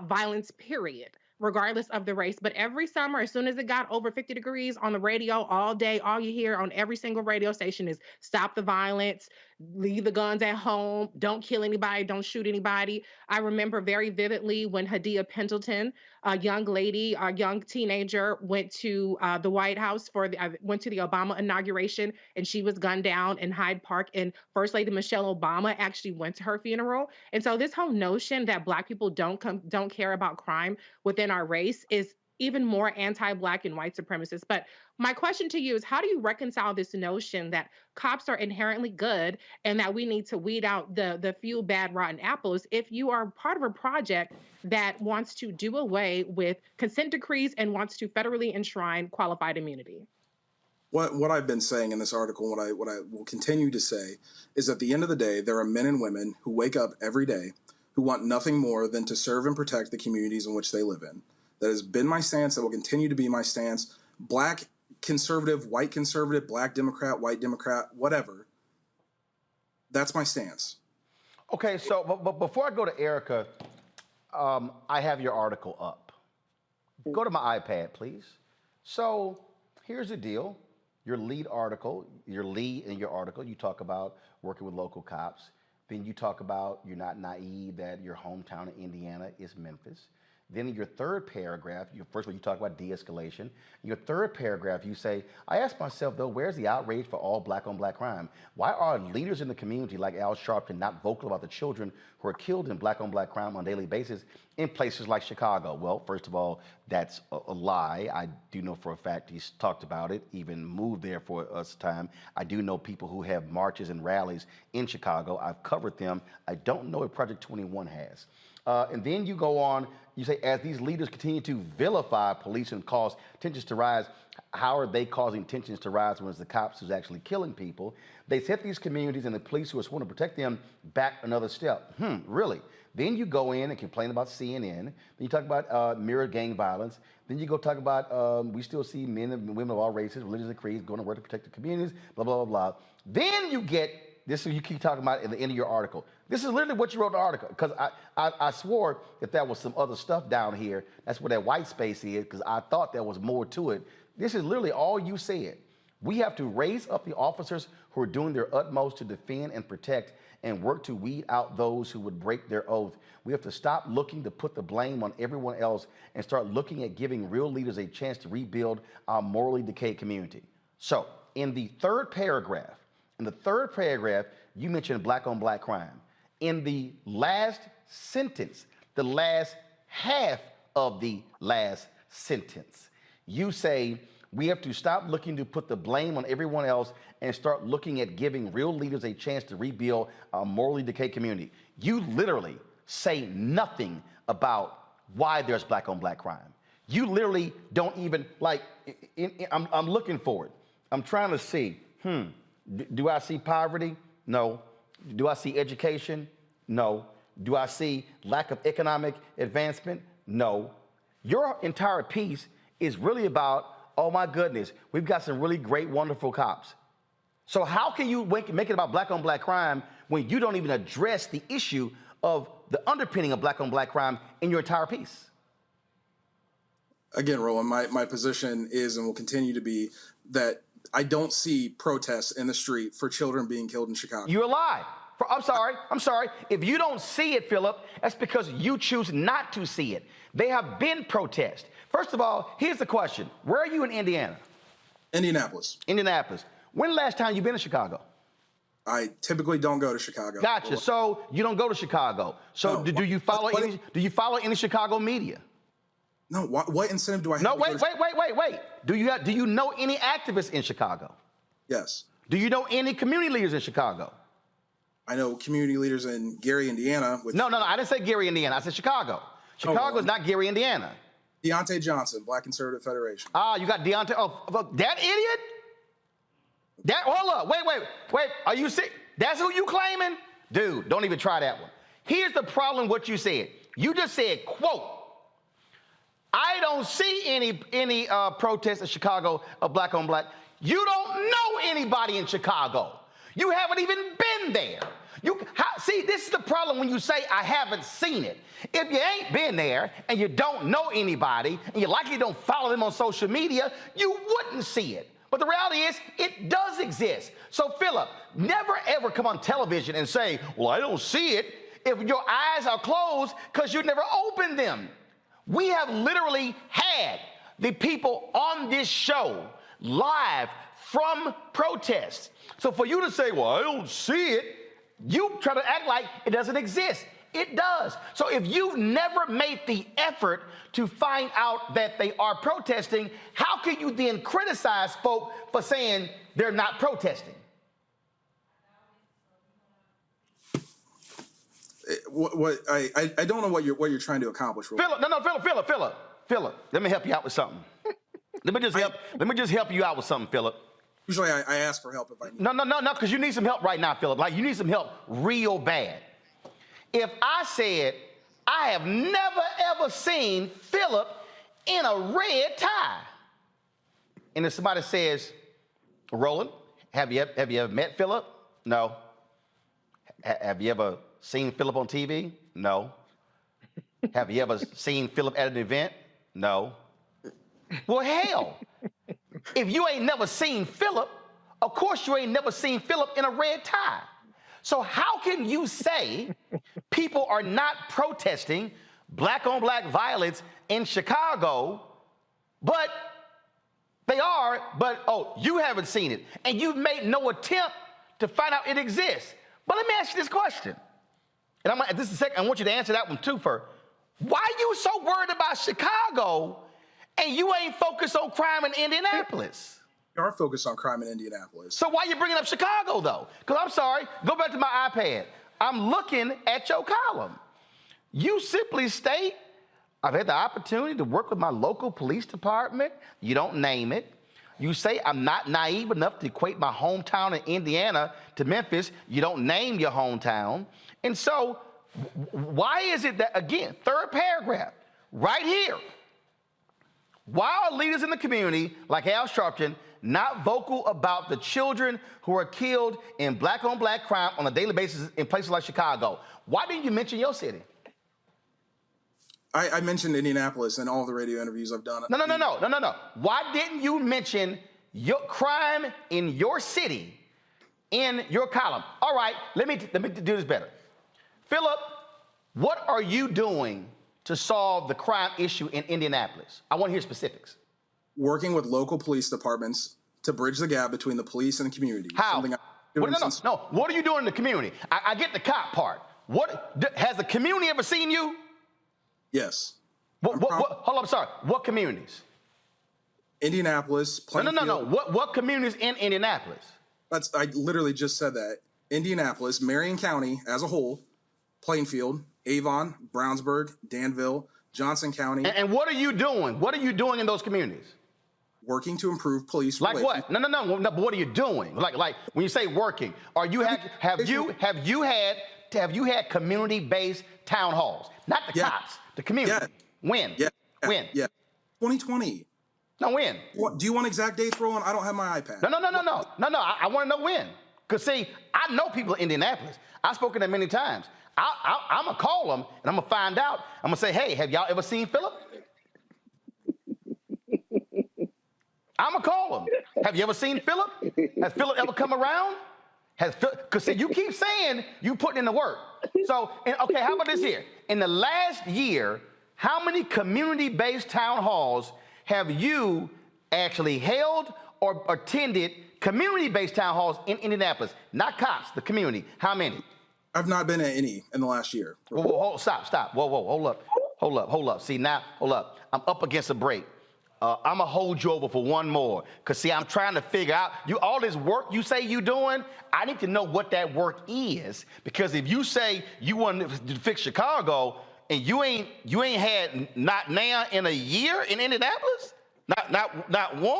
violence, period, regardless of the race. But every summer, as soon as it got over 50 degrees on the radio all day, all you hear on every single radio station is stop the violence, leave the guns at home, don't kill anybody, don't shoot anybody. I remember very vividly when Hadia Pendleton, a young lady, a young teenager, went to the White House went to the Obama inauguration, and she was gunned down in Hyde Park, and First Lady Michelle Obama actually went to her funeral. And so this whole notion that Black people don't care about crime within our race is even more anti-Black and white supremacist. But my question to you is, how do you reconcile this notion that cops are inherently good and that we need to weed out the few bad, rotten apples if you are part of a project that wants to do away with consent decrees and wants to federally enshrine qualified immunity? What I've been saying in this article, what I will continue to say, is at the end of the day, there are men and women who wake up every day who want nothing more than to serve and protect the communities in which they live in. That has been my stance. That will continue to be my stance. Black conservative, white conservative, Black Democrat, white Democrat, whatever. That's my stance. Okay, so but before I go to Erica, I have your article up. Go to my iPad, please. So here's the deal. Your lead in your article, you talk about working with local cops. Then you talk about you're not naive that your hometown in Indiana is Memphis. Then in your third paragraph, first of all, you talk about de-escalation. In your third paragraph, you say, I ask myself, though, where's the outrage for all Black-on-Black crime? Why are leaders in the community like Al Sharpton not vocal about the children who are killed in Black-on-Black crime on a daily basis in places like Chicago? Well, first of all, that's a lie. I do know for a fact he's talked about it, even moved there for us time. I do know people who have marches and rallies in Chicago. I've covered them. I don't know if Project 21 has. And then you go on, you say, as these leaders continue to vilify police and cause tensions to rise, how are they causing tensions to rise when it's the cops who's actually killing people? They set these communities and the police who are sworn to protect them back another step. Really? Then you go in and complain about CNN. Then you talk about mirror gang violence. Then you go talk about we still see men and women of all races, religions and creeds going to work to protect the communities, blah, blah, blah, blah. Then you get this is you keep talking about at the end of your article. This is literally what you wrote in the article, because I swore that there was some other stuff down here. That's where that white space is, because I thought there was more to it. This is literally all you said. We have to raise up the officers who are doing their utmost to defend and protect and work to weed out those who would break their oath. We have to stop looking to put the blame on everyone else and start looking at giving real leaders a chance to rebuild our morally decayed community. So in the third paragraph, you mentioned black on black crime. In the last sentence, the last half of the last sentence, you say, we have to stop looking to put the blame on everyone else and start looking at giving real leaders a chance to rebuild a morally decayed community. You literally say nothing about why there's black on black crime. You literally don't even, like, I'm looking for it. I'm trying to see, do I see poverty? No. Do I see education? No. Do I see lack of economic advancement? No. Your entire piece is really about, oh my goodness, we've got some really great, wonderful cops. So how can you make it about black on black crime when you don't even address the issue of the underpinning of black on black crime in your entire piece? Again, Roland, my position is and will continue to be that I don't see protests in the street for children being killed in Chicago. You're a lie. I'm sorry. If you don't see it, Philip, that's because you choose not to see it. They have been protests. First of all, here's the question. Where are you in Indiana? Indianapolis. When the last time you've been to Chicago? I typically don't go to Chicago. Gotcha. So you don't go to Chicago. So no. Do you follow any Chicago media? No. What incentive do I have? No, wait. Do you know any activists in Chicago? Yes. Do you know any community leaders in Chicago? I know community leaders in Gary, Indiana. No, I didn't say Gary, Indiana. I said Chicago. Chicago is not Gary, Indiana. Deontay Johnson, Black Conservative Federation. Ah, you got Deontay. Oh, that idiot? Hold up. Wait. Are you sick? That's who you claiming? Dude, don't even try that one. Here's the problem with what you said. You just said, quote, I don't see any protests in Chicago of black on black. You don't know anybody in Chicago. You haven't even been there. See, this is the problem when you say I haven't seen it. If you ain't been there and you don't know anybody and you likely don't follow them on social media, you wouldn't see it. But the reality is it does exist. So Philip, never ever come on television and say, well, I don't see it if your eyes are closed because you never opened them. We have literally had the people on this show live from protests. So for you to say, well, I don't see it, you try to act like it doesn't exist. It does. So if you've never made the effort to find out that they are protesting, how can you then criticize folk for saying they're not protesting? I don't know what you're trying to accomplish. Philip, let me help you out with something. Let me just help you out with something, Philip. Usually I ask for help if I need. No, because you need some help right now, Philip. Like, you need some help real bad. If I said, I have never, ever seen Philip in a red tie, and if somebody says, Roland, have you ever met Philip? No. Have you ever seen Philip on TV? No. Have you ever seen Philip at an event? No. Well, hell, if you ain't never seen Philip, of course you ain't never seen Philip in a red tie. So how can you say people are not protesting black on black violence in Chicago, but they are, but, oh, you haven't seen it, and you've made no attempt to find out it exists. But let me ask you this question, and this is the second, I want you to answer that one too first. Why are you so worried about Chicago and you ain't focused on crime in Indianapolis? We are focused on crime in Indianapolis. So why are you bringing up Chicago, though? Because I'm sorry, go back to my iPad. I'm looking at your column. You simply state, I've had the opportunity to work with my local police department. You don't name it. You say, I'm not naive enough to equate my hometown in Indiana to Memphis. You don't name your hometown. And so why is it that, again, third paragraph, right here, why are leaders in the community, like Al Sharpton, not vocal about the children who are killed in black-on-black crime on a daily basis in places like Chicago. Why didn't you mention your city? I mentioned Indianapolis in all the radio interviews I've done. No. Why didn't you mention your crime in your city in your column? All right, let me do this better. Philip, what are you doing to solve the crime issue in Indianapolis? I want to hear specifics. Working with local police departments to bridge the gap between the police and the community. How? What are you doing in the community? I get the cop part. Has the community ever seen you? Yes. Hold on, I'm sorry. What communities? Indianapolis, Plainfield. No. What communities in Indianapolis? I literally just said that. Indianapolis, Marion County as a whole, Plainfield, Avon, Brownsburg, Danville, Johnson County. And what are you doing? What are you doing in those communities? Working to improve police like relations. What? No. But what are you doing? Like when you say working, have you had community-based town halls? Not the cops, the community. Yeah. When? When? 2020. No, when? Do you want exact dates, Roland? I don't have my iPad. No. I want to know when. Because, see, I know people in Indianapolis. I've spoken to them many times. I'm going to call them, and I'm going to find out. I'm going to say, hey, have y'all ever seen Philip? I'm going to call them. Have you ever seen Philip? Has Philip ever come around? Because, see, you keep saying you putting in the work. So, okay, how about this here? In the last year, how many community-based town halls have you actually held or attended community-based town halls in Indianapolis? Not cops, the community. How many? I've not been at any in the last year. Whoa, stop. Whoa, hold up. See, now, hold up. I'm up against a break. I'm going to hold you over for one more. Because, see, I'm trying to figure out, all this work you say you doing, I need to know what that work is. Because if you say you want to fix Chicago, and you ain't had not now in a year in Indianapolis? Not one?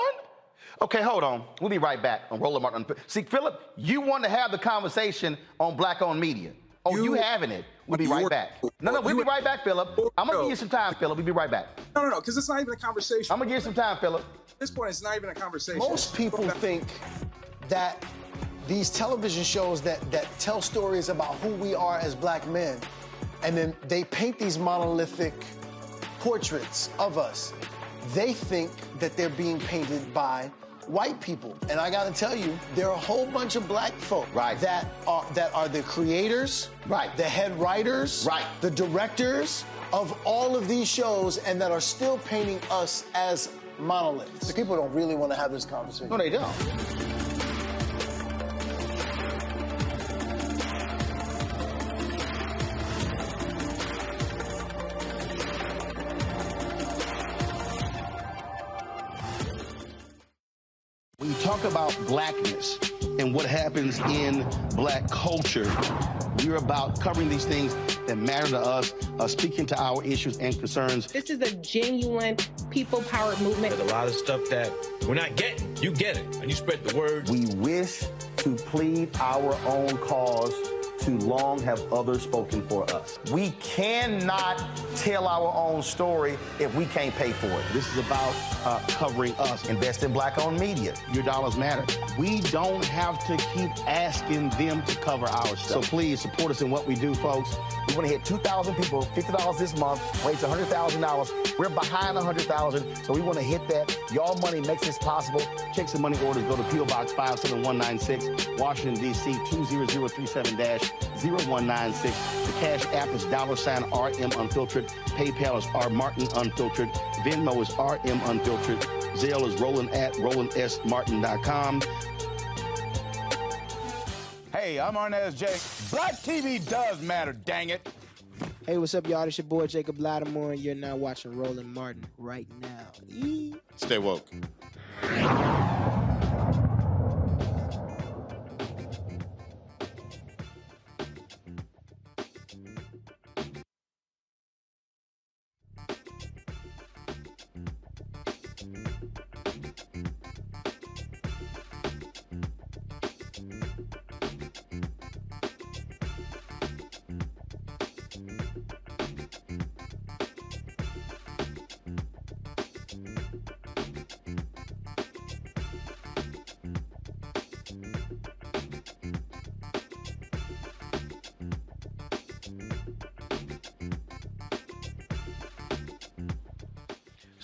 Okay, hold on. We'll be right back on Roland Martin. See, Philip, you want to have the conversation on Black-owned media. Oh, you having it. We'll be right back. No, we'll be right back, Philip. I'm going to give you some time, Philip. We'll be right back. No, because it's not even a conversation. I'm going to give you some time, Philip. At this point, it's not even a conversation. Most people think that these television shows that tell stories about who we are as black men, and then they paint these monolithic portraits of us. They think that they're being painted by white people. And I gotta tell you, there are a whole bunch of black folk that are the creators, the head writers, the directors of all of these shows, and that are still painting us as monoliths. The people don't really want to have this conversation. No, they don't. When you talk about blackness and what happens in black culture, we're about covering these things that matter to us, speaking to our issues and concerns. This is a genuine people-powered movement. There's a lot of stuff that we're not getting. You get it, and you spread the word. We wish to plead our own cause. Too long have others spoken for us. We cannot tell our own story if we can't pay for it. This is about covering us. Invest in black-owned media. Your dollars matter. We don't have to keep asking them to cover our stuff. So please support us in what we do, folks. We want to hit 2,000 people, $50 this month, raise $100,000. We're behind 100,000, so we want to hit that. Your money makes this possible. Checks and money orders go to P.O. Box 57196, Washington, D.C. 20037-0196. The Cash App is $RM Unfiltered. PayPal is R Martin Unfiltered. Venmo is RM Unfiltered. Zelle is Roland@RolandSMartin.com. Hey, I'm Arnez J. Black TV does matter, dang it. Hey, what's up, y'all? It's your boy Jacob Lattimore, and you're now watching Roland Martin right now. Stay woke.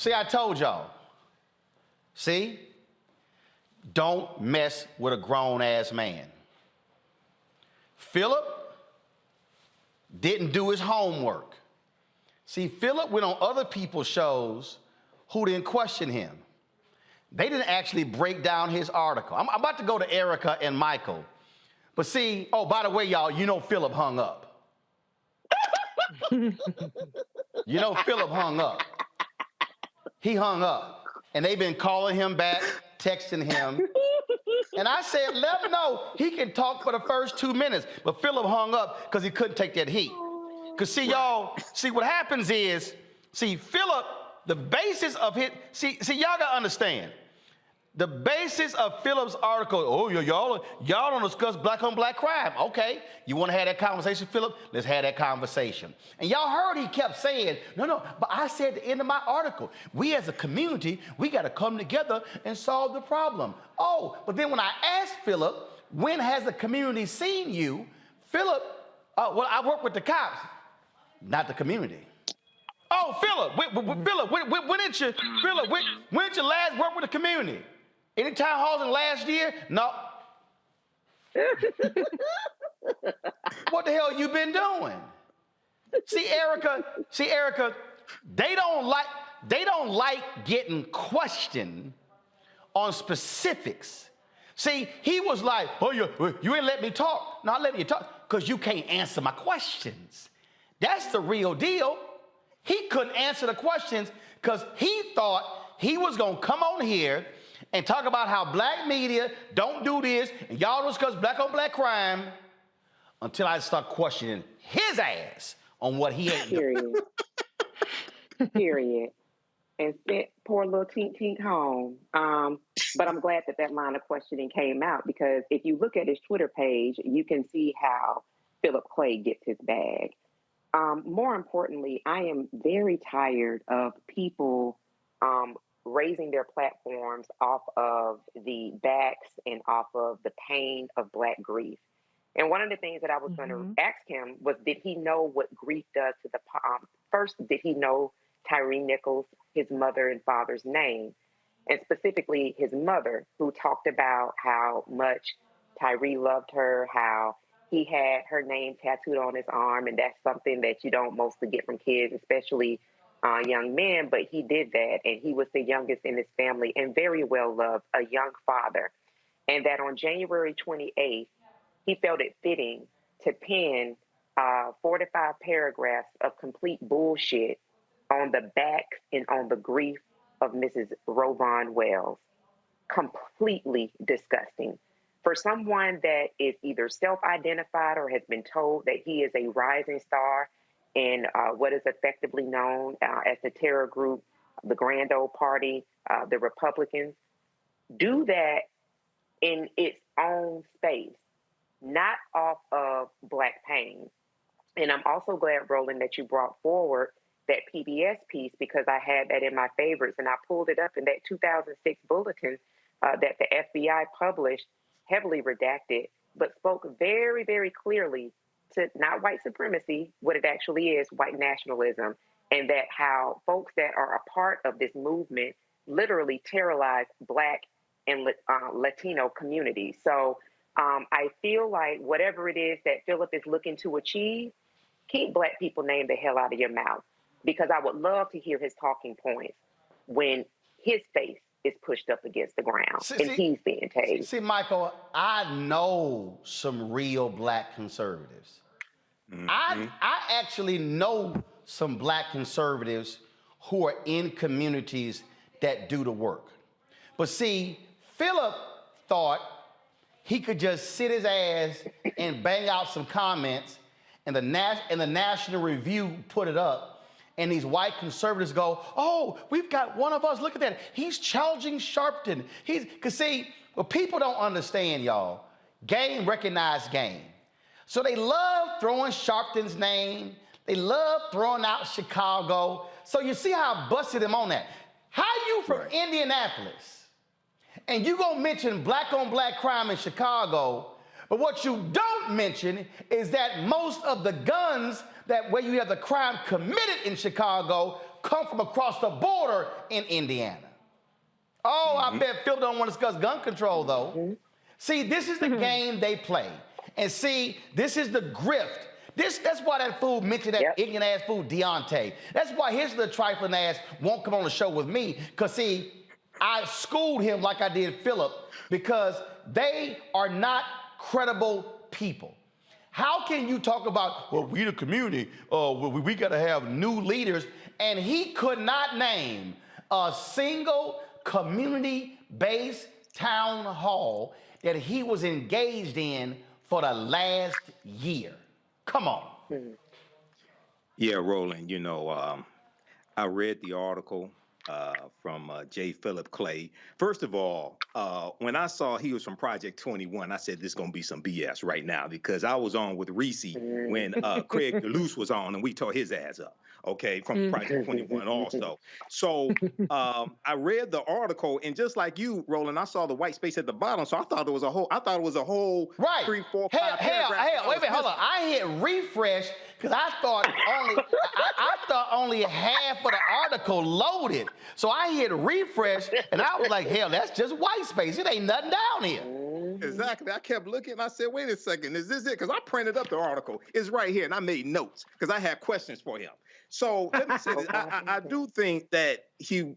See, I told y'all. See? Don't mess with a grown-ass man. Philip didn't do his homework. See, Philip went on other people's shows who didn't question him. They didn't actually break down his article. I'm about to go to Erica and Michael. But see, oh, by the way, y'all, you know Philip hung up. You know Philip hung up. He hung up. And they've been calling him back, texting him. And I said, let him know he can talk for the first 2 minutes. But Philip hung up because he couldn't take that heat. Because see, y'all, see what happens is, see, Philip, the basis of his, see, y'all got to understand. The basis of Philip's article, oh, y'all don't discuss black on black crime. Okay, you want to have that conversation, Philip? Let's have that conversation. And y'all heard he kept saying, no, but I said at the end of my article, we as a community, we got to come together and solve the problem. Oh, but then when I asked Philip, when has the community seen you? Philip, well, I work with the cops, not the community. Oh, Philip, when did you last work with the community? Any town halls in the last year? No. What the hell you been doing? See, Erica, they don't like getting questioned on specifics. See, he was like, oh, you ain't let me talk. No, I let you talk because you can't answer my questions. That's the real deal. He couldn't answer the questions because he thought he was going to come on here and talk about how black media don't do this and y'all discuss black on black crime until I start questioning his ass on what he ain't doing. Period. And sent poor little Tink home. But I'm glad that line of questioning came out because if you look at his Twitter page, you can see how Philip Clay gets his bag. More importantly, I am very tired of people raising their platforms off of the backs and off of the pain of Black grief. And one of the things that I was going to ask him was, did he know what grief does to the first, did he know Tyree Nichols, his mother and father's name, and specifically his mother, who talked about how much Tyree loved her, how he had her name tattooed on his arm, and that's something that you don't mostly get from kids, especially young men, but he did that, and he was the youngest in his family and very well loved, a young father. And that on January 28th, he felt it fitting to pen 4 to 5 paragraphs of complete bullshit on the back and on the grief of Mrs. Rovon Wells. Completely disgusting. For someone that is either self-identified or has been told that he is a rising star in what is effectively known as the terror group, the Grand Old Party, the Republicans, do that in its own space, not off of Black pain. And I'm also glad, Roland, that you brought forward that PBS piece because I had that in my favorites and I pulled it up in that 2006 bulletin that the FBI published, heavily redacted, but spoke very, very clearly to not white supremacy, what it actually is, white nationalism, and that how folks that are a part of this movement literally terrorize Black and Latino communities. So I feel like whatever it is that Philip is looking to achieve, keep Black people name the hell out of your mouth, because I would love to hear his talking points when his face is pushed up against the ground and he's being tased. See, Michael, I know some real Black conservatives. I actually know some Black conservatives who are in communities that do the work. But see, Philip thought he could just sit his ass and bang out some comments and the National Review put it up. And these white conservatives go, oh, we've got one of us. Look at that. He's challenging Sharpton. Because see, what people don't understand, y'all, game recognized game. So they love throwing Sharpton's name. They love throwing out Chicago. So you see how I busted him on that. How you from Indianapolis and you gonna mention black on black crime in Chicago, but what you don't mention is that most of the guns that where you have the crime committed in Chicago come from across the border in Indiana. Oh, I bet Phil don't want to discuss gun control, though. See, this is the game they play. And see, this is the grift. That's why that fool mentioned that ignorant ass fool Deontay. That's why his little trifling ass won't come on the show with me. Because, see, I schooled him like I did Philip because they are not credible people. How can you talk about, well, we the community, we got to have new leaders, and he could not name a single community-based town hall that he was engaged in for the last year? Come on. Yeah, Roland, you know, I read the article from J. Philip Clay. First of all, when I saw he was from Project 21, I said, this is going to be some BS right now, because I was on with Reese when Craig DeLuce was on, and we tore his ass up. Okay, from Project 21 also. So I read the article, and just like you, Roland, I saw the white space at the bottom. So I thought it was a whole, right. 3, 4, 5 paragraphs. Wait a minute, hold on. I hit refresh because I thought only half of the article loaded. So I hit refresh, and I was like, hell, that's just white space. It ain't nothing down here. Exactly. I kept looking, and I said, wait a second, is this it? Because I printed up the article. It's right here, and I made notes because I had questions for him. So let me say this. I do think that he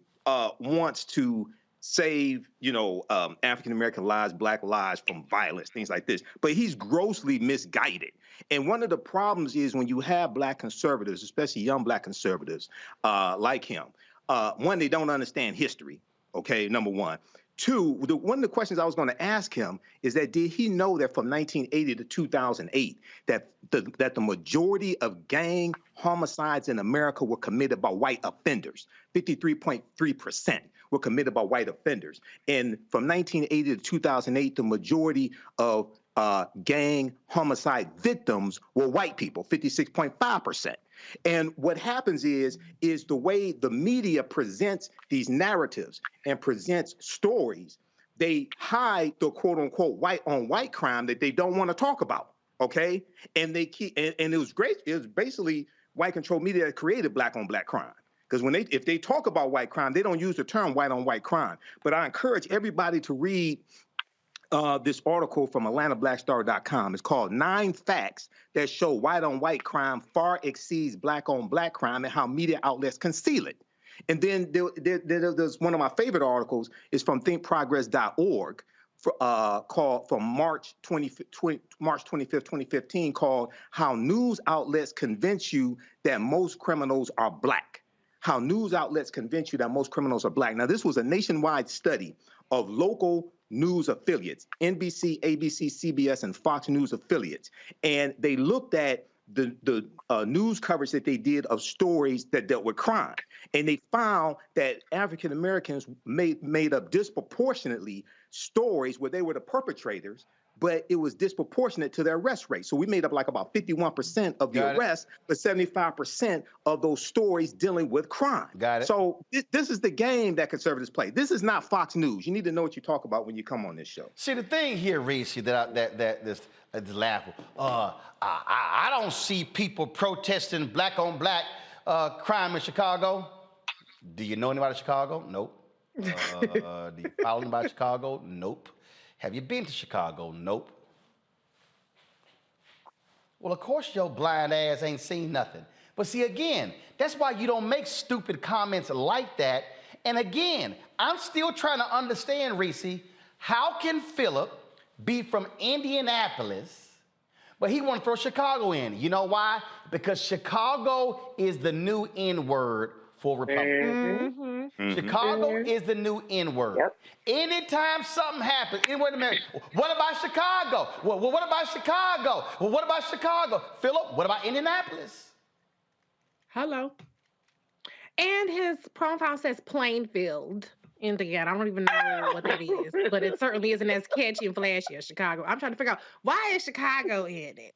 wants to save, you know, African-American lives, Black lives from violence, things like this. But he's grossly misguided. And one of the problems is when you have Black conservatives, especially young Black conservatives like him, one, they don't understand history, okay, number one. Two, one of the questions I was going to ask him is that did he know that from 1980 to 2008 that the majority of gang homicides in America were committed by white offenders? 53.3% were committed by white offenders. And from 1980 to 2008, the majority of gang homicide victims were white people, 56.5%. And what happens is the way the media presents these narratives and presents stories, they hide the quote unquote white on white crime that they don't want to talk about. Okay. And they keep, and it was great. It was basically white controlled media that created Black on Black crime. Because if they talk about white crime, they don't use the term white on white crime. But I encourage everybody to read this article from AtlantaBlackStar.com. It's called 9 Facts That Show White on White Crime Far Exceeds Black on Black Crime and How Media Outlets Conceal It. And then there's one of my favorite articles is from thinkprogress.org called from March 25th, 2015 called How News Outlets Convince You That Most Criminals Are Black. How news outlets convince you that most criminals are Black. Now, this was a nationwide study of local news affiliates, NBC, ABC, CBS, and Fox News affiliates. And they looked at the news coverage that they did of stories that dealt with crime. And they found that African Americans made up disproportionately stories where they were the perpetrators, but it was disproportionate to their arrest rate. So we made up like about 51% of the arrests, but 75% of those stories dealing with crime. Got it. So this is the game that conservatives play. This is not Fox News. You need to know what you talk about when you come on this show. See, the thing here, Reese, this laughable. I don't see people protesting Black on Black crime in Chicago. Do you know anybody in Chicago? Nope. Do you follow anybody in Chicago? Nope. Have you been to Chicago? Nope. Well, of course your blind ass ain't seen nothing. But see, again, that's why you don't make stupid comments like that. And again, I'm still trying to understand, Reese, how can Philip be from Indianapolis, but he want to throw Chicago in? You know why? Because Chicago is the new N-word for Republicans. Chicago is the new N-word. Anytime something happens, wait a minute, what about Chicago? Well, what about Chicago? Well, what about Chicago? Philip, what about Indianapolis? Hello. And his profile says Plainfield, Indiana. I don't even know what that is, but it certainly isn't as catchy and flashy as Chicago. I'm trying to figure out, why is Chicago in it?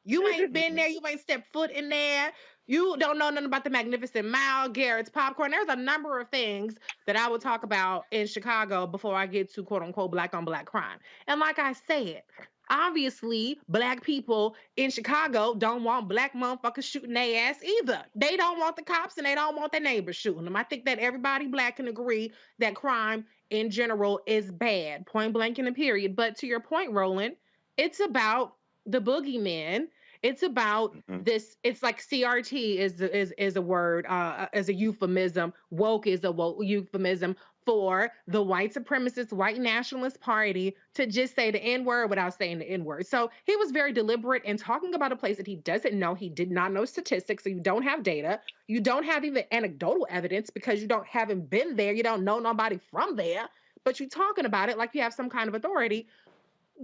You ain't been there. You ain't stepped foot in there. You don't know nothing about the Magnificent Mile, Garrett's Popcorn. There's a number of things that I would talk about in Chicago before I get to quote unquote black on black crime. And like I said, obviously, black people in Chicago don't want black motherfuckers shooting their ass either. They don't want the cops and they don't want their neighbors shooting them. I think that everybody black can agree that crime in general is bad, point blank and a period. But to your point, Roland, it's about the boogeyman. It's about this. It's like CRT is a word, as a euphemism. Woke is a euphemism for the white supremacist, white nationalist party to just say the N-word without saying the N-word. So he was very deliberate in talking about a place that he doesn't know. He did not know statistics, so you don't have data. You don't have even anecdotal evidence because you haven't been there. You don't know nobody from there, but you're talking about it like you have some kind of authority.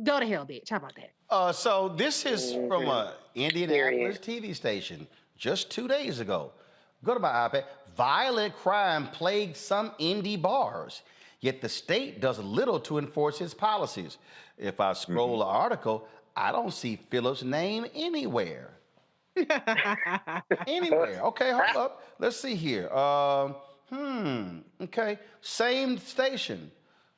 Go to hell, bitch. How about that? So this is from a Indianapolis TV station just 2 days ago. Go to my iPad. Violent crime plagued some Indy bars, yet the state does little to enforce its policies. If I scroll the article, I don't see Phillip's name anywhere. Anywhere. Okay, hold up. Let's see here. Okay. Same station.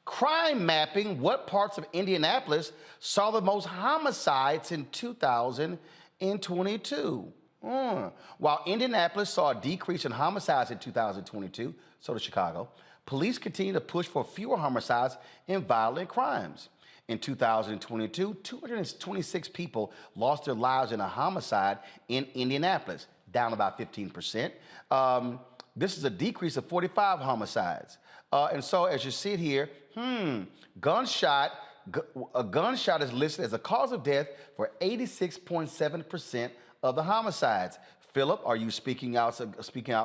Crime mapping, what parts of Indianapolis saw the most homicides in 2022? While Indianapolis saw a decrease in homicides in 2022, so did Chicago, police continue to push for fewer homicides and violent crimes. In 2022, 226 people lost their lives in a homicide in Indianapolis, down about 15%. This is a decrease of 45 homicides. And so as you see it here, a gunshot is listed as a cause of death for 86.7% of the homicides. Phillip, are you speaking out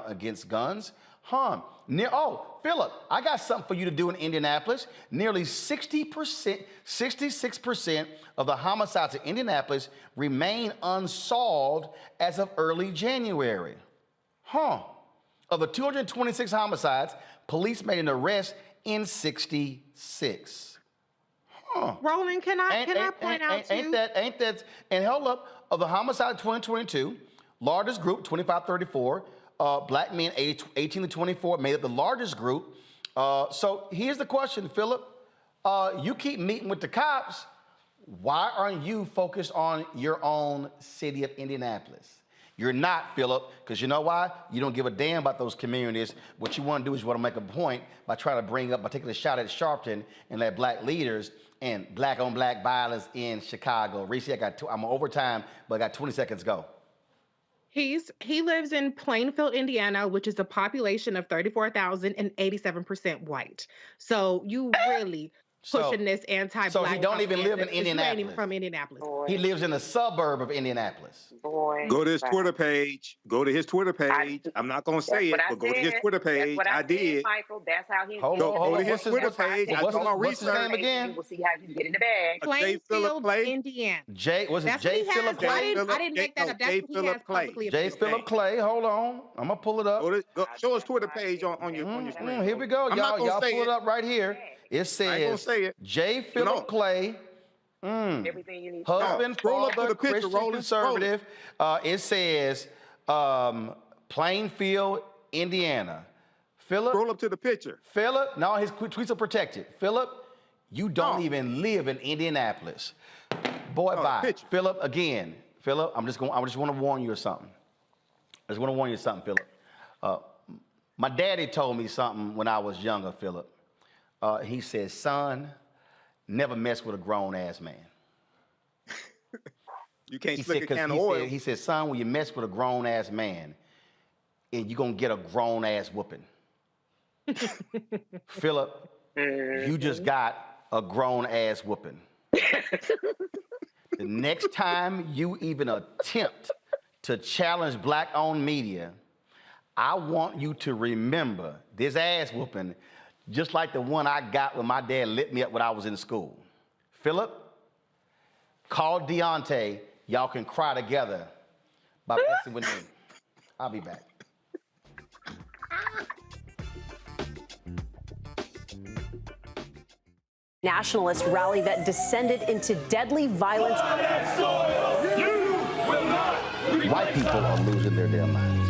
against guns? Phillip, I got something for you to do in Indianapolis. Nearly 66% of the homicides in Indianapolis remain unsolved as of early January. Of the 226 homicides, police made an arrest in 66. Roland, can I point out to you? Ain't that, and hold up, of the homicide of 2022, largest group, 25-34, black men aged 18 to 24 made up the largest group. So here's the question, Phillip. You keep meeting with the cops. Why aren't you focused on your own city of Indianapolis? You're not, Phillip, because you know why? You don't give a damn about those communities. What you want to do is you want to make a point by trying to by taking a shot at Sharpton and at black leaders and black on black violence in Chicago. Reese, I'm on overtime, but I got 20 seconds to go. He lives in Plainfield, Indiana, which is a population of 34,000 and 87% white. So you really pushing this anti-black. So he don't even live in Indianapolis. He ain't even from Indianapolis. Boy. He lives in a suburb of Indianapolis. Boy. Go to his Twitter page. I'm not going to say it, but go to his Twitter page. I did. Michael, that's how he's Go to his Twitter page. What's his name again? You will see how you get in the bag. Plainfield, Indiana. Was it J. Phillip Clay? I didn't make that up. That's what he has publicly. J. Phillip Clay. Hold on. I'm going to pull it up. Show his Twitter page on your screen. Here we go. Y'all pull it up right here. It says J. Phillip Clay, everything you need. husband, father, Christian conservative. It says Plainfield, Indiana. Phillip, scroll up to the picture. Phillip, no, his tweets are protected. Phillip, you don't even live in Indianapolis. Boy, bye. Phillip, again. Phillip, I just want to warn you of something. Phillip. My daddy told me something when I was younger, Phillip. He said, son, never mess with a grown-ass man. You can't slick a can of oil. He said, son, when you mess with a grown-ass man, and you're going to get a grown-ass whooping. Phillip, you just got a grown-ass whooping. The next time you even attempt to challenge black-owned media, I want you to remember this ass whooping just like the one I got when my dad lit me up when I was in school. Phillip, call Deontay. Y'all can cry together by messing with me. I'll be back. Nationalist rally that descended into deadly violence. You white people are losing their damn minds.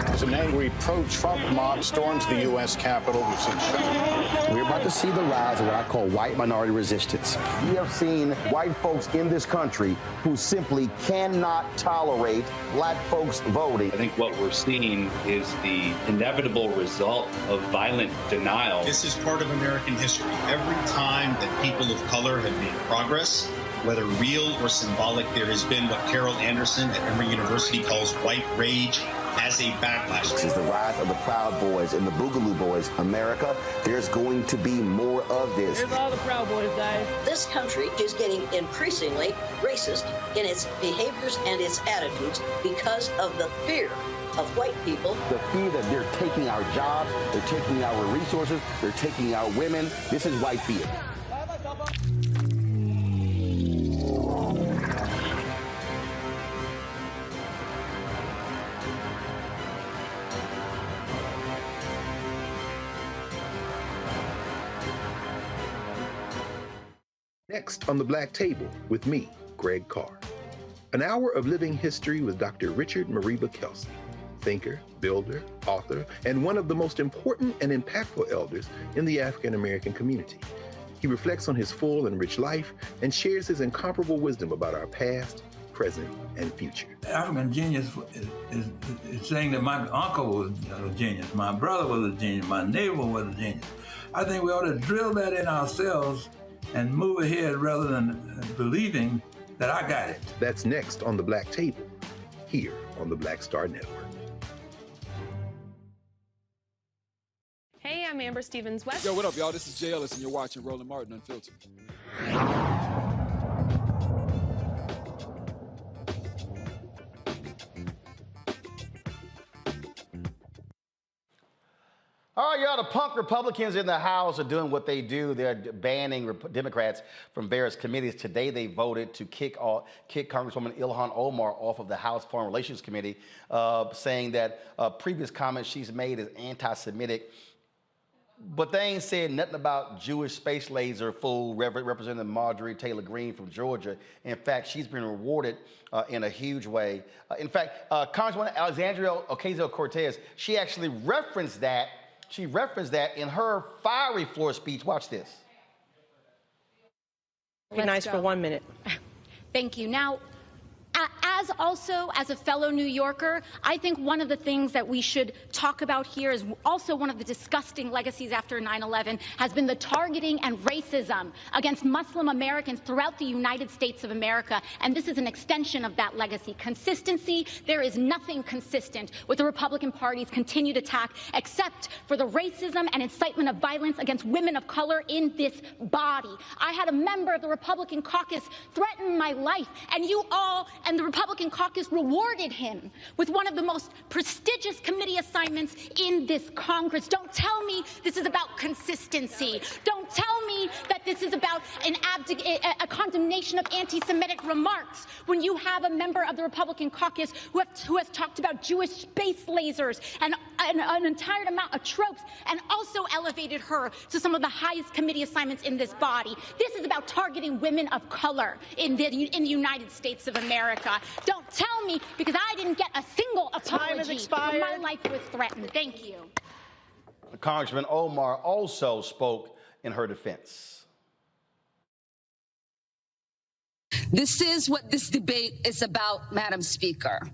As an angry pro-Trump mob storms the U.S. Capitol, we've seen shooting. We're about to see the rise of what I call white minority resistance. We have seen white folks in this country who simply cannot tolerate black folks voting. I think what we're seeing is the inevitable result of violent denial. This is part of American history. Every time that people of color have made progress, whether real or symbolic, there has been what Carol Anderson at Emory University calls white rage as a backlash. This is the rise of the Proud Boys and the Boogaloo Boys. America, there's going to be more of this. Here's all the Proud Boys, guys. This country is getting increasingly racist in its behaviors and its attitudes because of the fear of white people. The fear that they're taking our jobs, they're taking our resources, they're taking our women. This is white fear. Next on the Black Table with me, Greg Carr. An hour of living history with Dr. Richard Mariba Kelsey, thinker, builder, author, and one of the most important and impactful elders in the African American community. He reflects on his full and rich life and shares his incomparable wisdom about our past, present, and future. African genius is saying that my uncle was a genius, my brother was a genius, my neighbor was a genius. I think we ought to drill that in ourselves and move ahead rather than believing that I got it. That's next on the Black Table, here on the Black Star Network. Hey, I'm Amber Stevens-West. Yo, what up, y'all? This is Jay Ellis, and you're watching Roland Martin Unfiltered. All right, y'all, the punk Republicans in the House are doing what they do. They're banning Democrats from various committees. Today, they voted to kick Congresswoman Ilhan Omar off of the House Foreign Relations Committee, saying that previous comments she's made is anti-Semitic. But they ain't said nothing about Jewish space laser fool Representative Marjorie Taylor Greene from Georgia. In fact, she's been rewarded in a huge way. In fact, Congresswoman Alexandria Ocasio-Cortez, she actually referenced that. She referenced that in her fiery floor speech. Watch this. Be nice for 1 minute. Thank you. Now, as a fellow New Yorker, I think one of the things that we should talk about here is also one of the disgusting legacies after 9/11 has been the targeting and racism against Muslim Americans throughout the United States of America, and this is an extension of that legacy. Consistency, there is nothing consistent with the Republican Party's continued attack except for the racism and incitement of violence against women of color in this body. I had a member of the Republican caucus threaten my life, and you all and the Republican caucus rewarded him with one of the most prestigious committee assignments in this Congress. Don't tell me this is about consistency. Don't tell me that this is about a condemnation of anti-Semitic remarks when you have a member of the Republican caucus who has talked about Jewish space lasers and an entire amount of tropes and also elevated her to some of the highest committee assignments in this body. This is about targeting women of color in the United States of America. Don't tell me, because I didn't get a single apology when my life was threatened. Thank you. Congressman Omar also spoke in her defense. This is what this debate is about, Madam Speaker.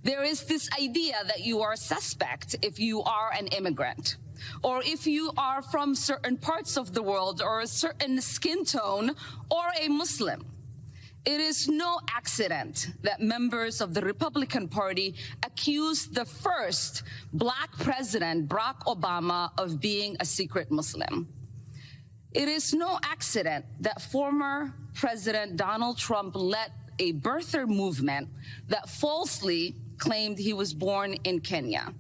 There is this idea that you are a suspect if you are an immigrant, or if you are from certain parts of the world, or a certain skin tone, or a Muslim. It is no accident that members of the Republican Party accused the first Black president, Barack Obama, of being a secret Muslim. It is no accident that former President Donald Trump led a birther movement that falsely claimed he was born in Kenya.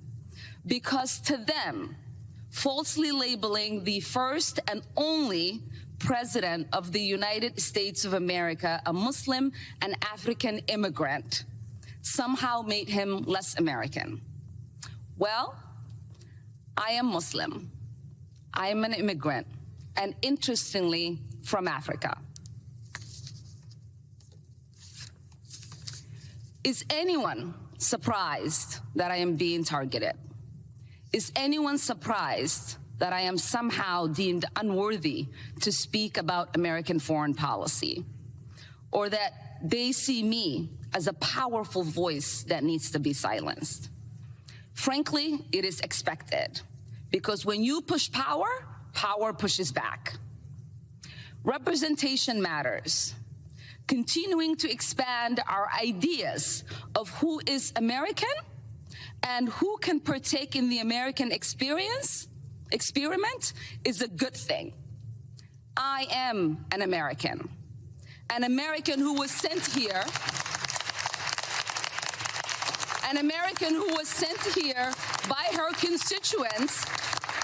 Because to them, falsely labeling the first and only President of the United States of America a Muslim and African immigrant somehow made him less American. Well, I am Muslim. I am an immigrant, and interestingly, from Africa. Is anyone surprised that I am being targeted? Is anyone surprised that I am somehow deemed unworthy to speak about American foreign policy? Or that they see me as a powerful voice that needs to be silenced? Frankly, it is expected, because when you push power, power pushes back. Representation matters. Continuing to expand our ideas of who is American and who can partake in the American experiment is a good thing. I am an American who was sent here, by her constituents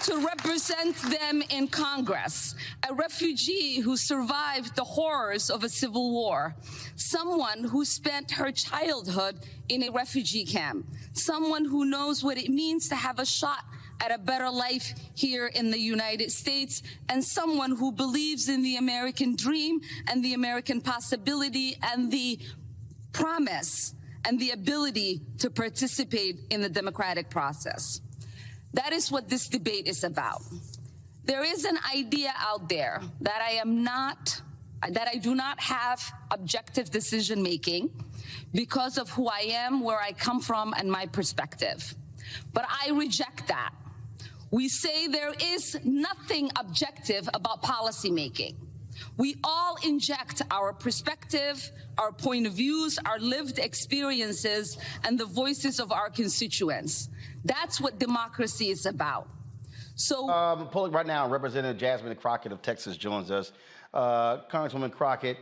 to represent them in Congress, a refugee who survived the horrors of a civil war, someone who spent her childhood in a refugee camp, someone who knows what it means to have a shot at a better life here in the United States, and someone who believes in the American dream and the American possibility and the promise and the ability to participate in the democratic process. That is what this debate is about. There is an idea out there that I do not have objective decision making because of who I am, where I come from, and my perspective. But I reject that. We say there is nothing objective about policymaking. We all inject our perspective, our point of views, our lived experiences, and the voices of our constituents. That's what democracy is about. So, pulling right now, Representative Jasmine Crockett of Texas joins us. Congresswoman Crockett,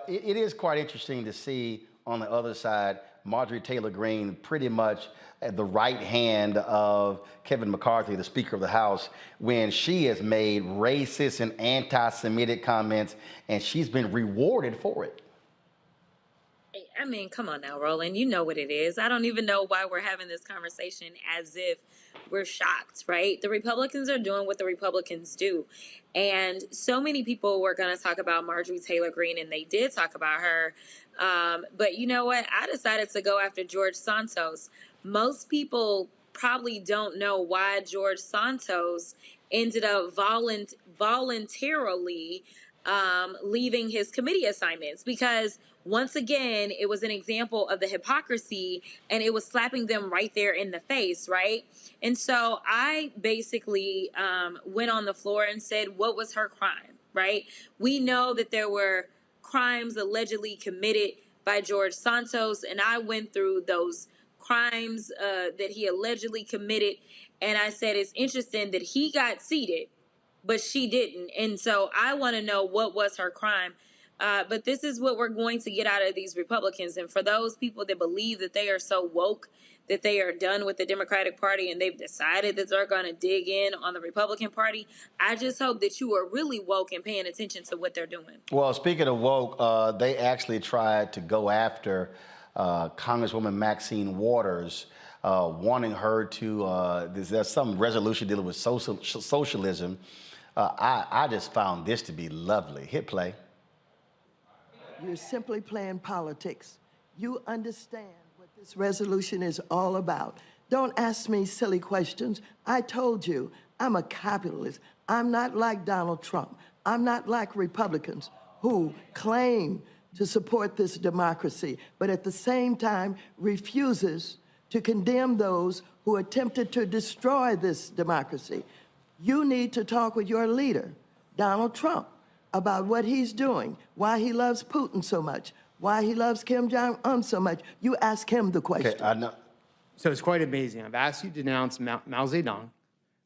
it is quite interesting to see on the other side Marjorie Taylor Greene pretty much at the right hand of Kevin McCarthy, the Speaker of the House, when she has made racist and anti-Semitic comments, and she's been rewarded for it. I mean, come on now, Roland. You know what it is. I don't even know why we're having this conversation as if we're shocked, right? The Republicans are doing what the Republicans do. And so many people were going to talk about Marjorie Taylor Greene, and they did talk about her. But you know what? I decided to go after George Santos. Most people probably don't know why George Santos ended up voluntarily leaving his committee assignments, because once again, it was an example of the hypocrisy, and it was slapping them right there in the face, right? And so I basically went on the floor and said, what was her crime, right? We know that there were crimes allegedly committed by George Santos, and I went through those crimes that he allegedly committed, and I said it's interesting that he got seated, but she didn't. And so I want to know what was her crime. But this is what we're going to get out of these Republicans. And for those people that believe that they are so woke, that they are done with the Democratic Party and they've decided that they're going to dig in on the Republican Party, I just hope that you are really woke and paying attention to what they're doing. Well, speaking of woke, they actually tried to go after Congresswoman Maxine Waters, wanting her to, there's some resolution dealing with socialism. I just found this to be lovely. Hit play. You're simply playing politics. You understand what this resolution is all about. Don't ask me silly questions. I told you, I'm a capitalist. I'm not like Donald Trump. I'm not like Republicans who claim to support this democracy, but at the same time refuses to condemn those who attempted to destroy this democracy. You need to talk with your leader, Donald Trump, about what he's doing, why he loves Putin so much, why he loves Kim Jong-un so much. You ask him the question. Okay, I know. So it's quite amazing. I've asked you to denounce Mao Zedong.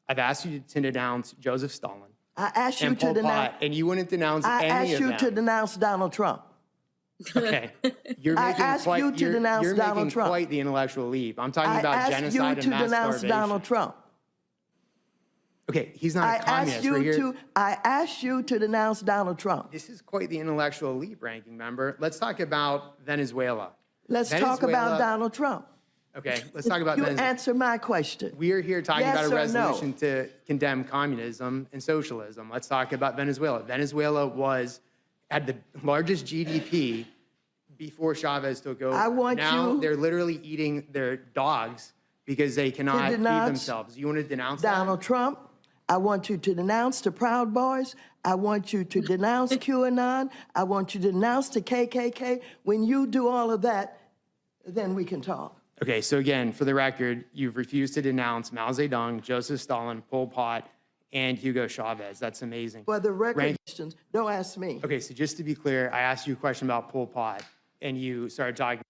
I've asked you to denounce Joseph Stalin. I asked you to denounce, and you wouldn't denounce any of them. I asked you to denounce Donald Trump. Okay, you're making quite the intellectual leap. I'm talking about genocide and mass starvation. I asked you to denounce Donald Trump. Okay, he's not a communist. I asked you to denounce Donald Trump. This is quite the intellectual leap, ranking member. Let's talk about Venezuela. Let's talk about Donald Trump. Okay, let's talk about Venezuela. You answer my question. We are here talking about a resolution to condemn communism and socialism. Let's talk about Venezuela. Venezuela had the largest GDP before Chavez took over. I want now you they're literally eating their dogs because they cannot feed themselves. You want to denounce Donald Trump? I want you to denounce the Proud Boys. I want you to denounce QAnon. I want you to denounce the KKK. When you do all of that, then we can talk. Okay, so again, for the record, you've refused to denounce Mao Zedong, Joseph Stalin, Pol Pot, and Hugo Chavez. That's amazing. For the record, don't ask me. Okay, so just to be clear, I asked you a question about Pol Pot, and you started talking.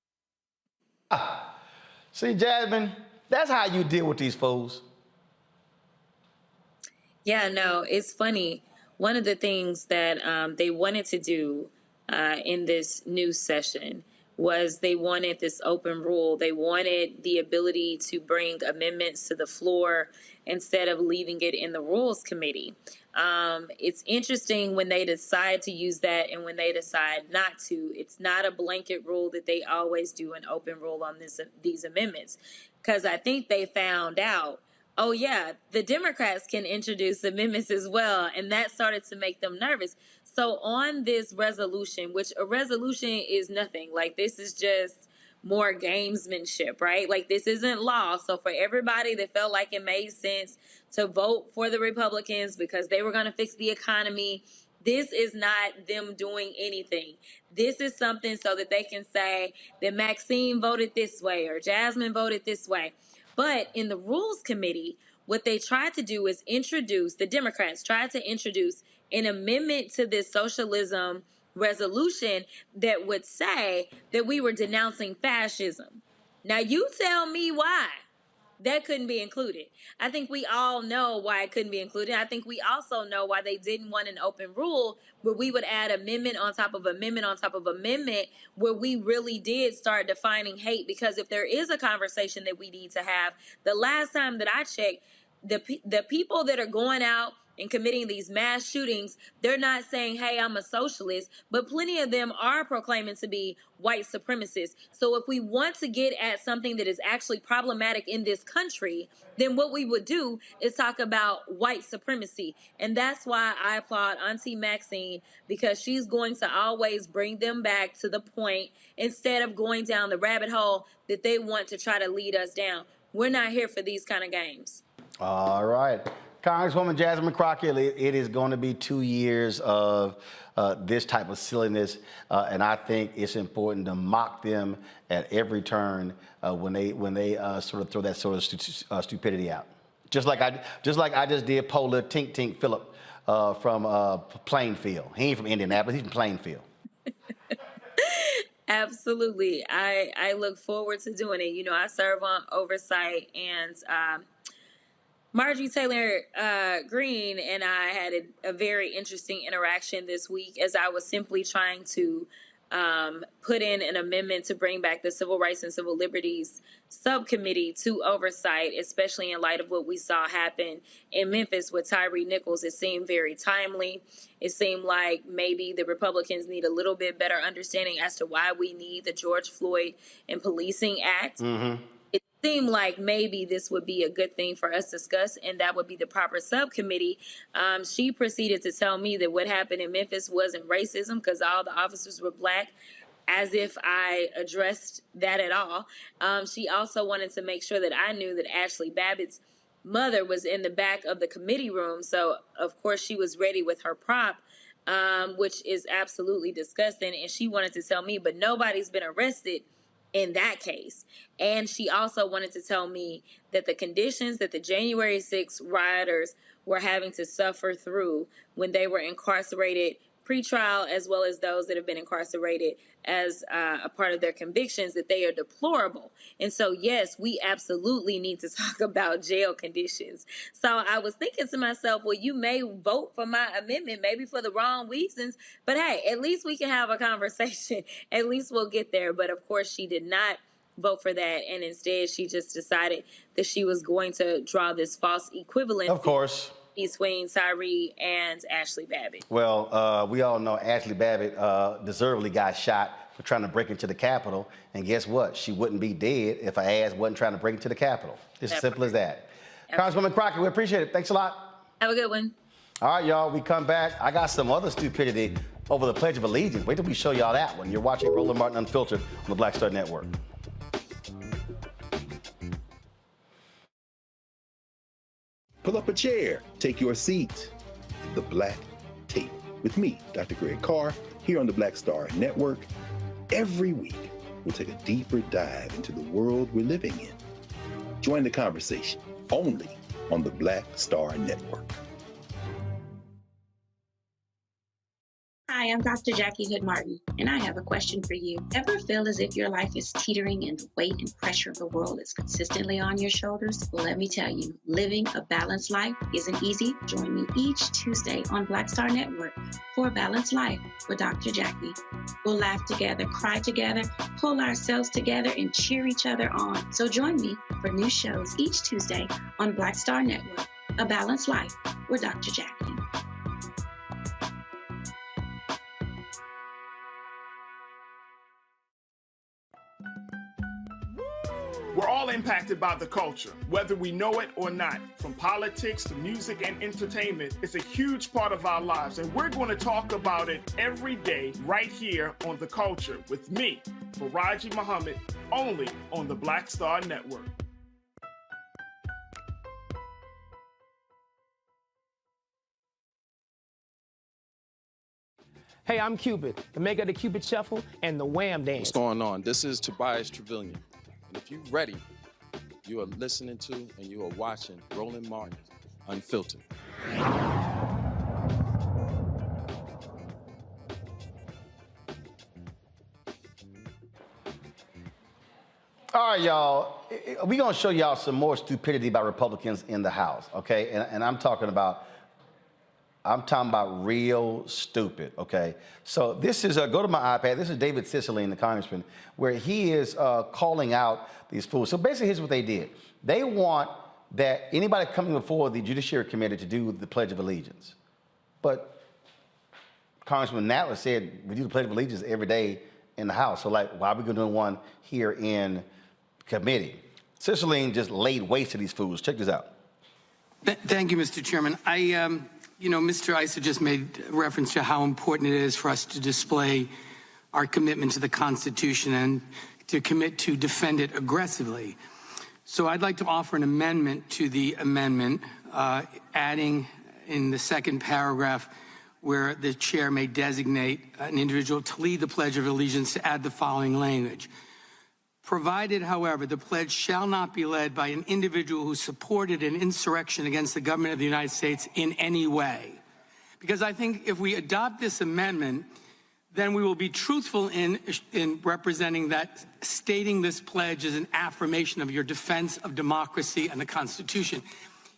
See, Jasmine, that's how you deal with these fools. Yeah, no, it's funny. One of the things that they wanted to do in this new session was they wanted this open rule. They wanted the ability to bring amendments to the floor instead of leaving it in the Rules Committee. It's interesting when they decide to use that and when they decide not to. It's not a blanket rule that they always do an open rule on these amendments, because I think they found out, oh yeah, the Democrats can introduce amendments as well, and that started to make them nervous. So on this resolution, which a resolution is nothing, like this is just more gamesmanship, right? Like this isn't law. So for everybody that felt like it made sense to vote for the Republicans because they were going to fix the economy, this is not them doing anything. This is something so that they can say that Maxine voted this way or Jasmine voted this way. But in the Rules Committee, what they tried to do is introduce, the Democrats tried to introduce an amendment to this socialism resolution that would say that we were denouncing fascism. Now you tell me why that couldn't be included. I think we all know why it couldn't be included. I think we also know why they didn't want an open rule where we would add amendment on top of amendment on top of amendment, where we really did start defining hate. Because if there is a conversation that we need to have, the last time that I checked, the people that are going out and committing these mass shootings, they're not saying, hey, I'm a socialist, but plenty of them are proclaiming to be white supremacists. So if we want to get at something that is actually problematic in this country, then what we would do is talk about white supremacy. And that's why I applaud Auntie Maxine, because she's going to always bring them back to the point instead of going down the rabbit hole that they want to try to lead us down. We're not here for these kind of games. All right. Congresswoman Jasmine Crockett, it is going to be 2 years of this type of silliness, and I think it's important to mock them at every turn when they sort of throw that sort of stupidity out. Just like I just did Polar Tink Tink Phillip from Plainfield. He ain't from Indianapolis. He's from Plainfield. Absolutely. I look forward to doing it. You know, I serve on oversight, and Marjorie Taylor Greene and I had a very interesting interaction this week as I was simply trying to put in an amendment to bring back the Civil Rights and Civil Liberties Subcommittee to oversight, especially in light of what we saw happen in Memphis with Tyree Nichols. It seemed very timely. It seemed like maybe the Republicans need a little bit better understanding as to why we need the George Floyd and Policing Act. Mm-hmm. It seemed like maybe this would be a good thing for us to discuss, and that would be the proper subcommittee. She proceeded to tell me that what happened in Memphis wasn't racism because all the officers were black, as if I addressed that at all. She also wanted to make sure that I knew that Ashley Babbitt's mother was in the back of the committee room. So, of course, she was ready with her prop, which is absolutely disgusting. And she wanted to tell me, but nobody's been arrested in that case. And she also wanted to tell me that the conditions that the January 6th rioters were having to suffer through when they were incarcerated pretrial, as well as those that have been incarcerated as a part of their convictions, that they are deplorable. And so, yes, we absolutely need to talk about jail conditions. So I was thinking to myself, well, you may vote for my amendment, maybe for the wrong reasons, but hey, at least we can have a conversation. At least we'll get there. But of course, she did not vote for that. And instead, she just decided that she was going to draw this false equivalence. Of course. Between Tyree and Ashley Babbitt. Well, we all know Ashley Babbitt deservedly got shot for trying to break into the Capitol. And guess what? She wouldn't be dead if her ass wasn't trying to break into the Capitol. It's as simple as that. Congresswoman Crockett, we appreciate it. Thanks a lot. Have a good one. All right, y'all, we come back. I got some other stupidity over the Pledge of Allegiance. Wait till we show y'all that one. You're watching Roland Martin Unfiltered on the Black Star Network. Pull up a chair, take your seat at the Black Table with me, Dr. Greg Carr, here on the Black Star Network. Every week, we'll take a deeper dive into the world we're living in. Join the conversation only on the Black Star Network. Hi, I'm Dr. Jackie Hood Martin, and I have a question for you. Ever feel as if your life is teetering and the weight and pressure of the world is consistently on your shoulders? Well, let me tell you, living a balanced life isn't easy. Join me each Tuesday on Black Star Network for A Balanced Life with Dr. Jackie. We'll laugh together, cry together, pull ourselves together, and cheer each other on. So join me for new shows each Tuesday on Black Star Network, A Balanced Life with Dr. Jackie. We're all impacted by the culture, whether we know it or not. From politics to music and entertainment, it's a huge part of our lives, and we're going to talk about it every day right here on The Culture with me, Faraji Muhammad, only on the Black Star Network. Hey, I'm Cupid, the maker of the Cupid Shuffle and the Wham Dance. What's going on? This is Tobias Trevelyan. And if you're ready, you are listening to and you are watching Roland Martin Unfiltered. All right, y'all. We're going to show y'all some more stupidity by Republicans in the House, okay? And I'm talking about real stupid, okay? So this is, go to my iPad. This is David Cicilline, the congressman, where he is calling out these fools. So basically, here's what they did. They want that anybody coming before the Judiciary Committee to do the Pledge of Allegiance. But Congressman Natler said we do the Pledge of Allegiance every day in the House. So, like, why are we going to do one here in committee? Cicilline just laid waste to these fools. Check this out. Thank you, Mr. Chairman. You know, Mr. Issa just made reference to how important it is for us to display our commitment to the Constitution and to commit to defend it aggressively. So I'd like to offer an amendment to the amendment, adding in the second paragraph where the chair may designate an individual to lead the Pledge of Allegiance, to add the following language. Provided, however, the pledge shall not be led by an individual who supported an insurrection against the government of the United States in any way. Because I think if we adopt this amendment, then we will be truthful in representing that stating this pledge is an affirmation of your defense of democracy and the Constitution.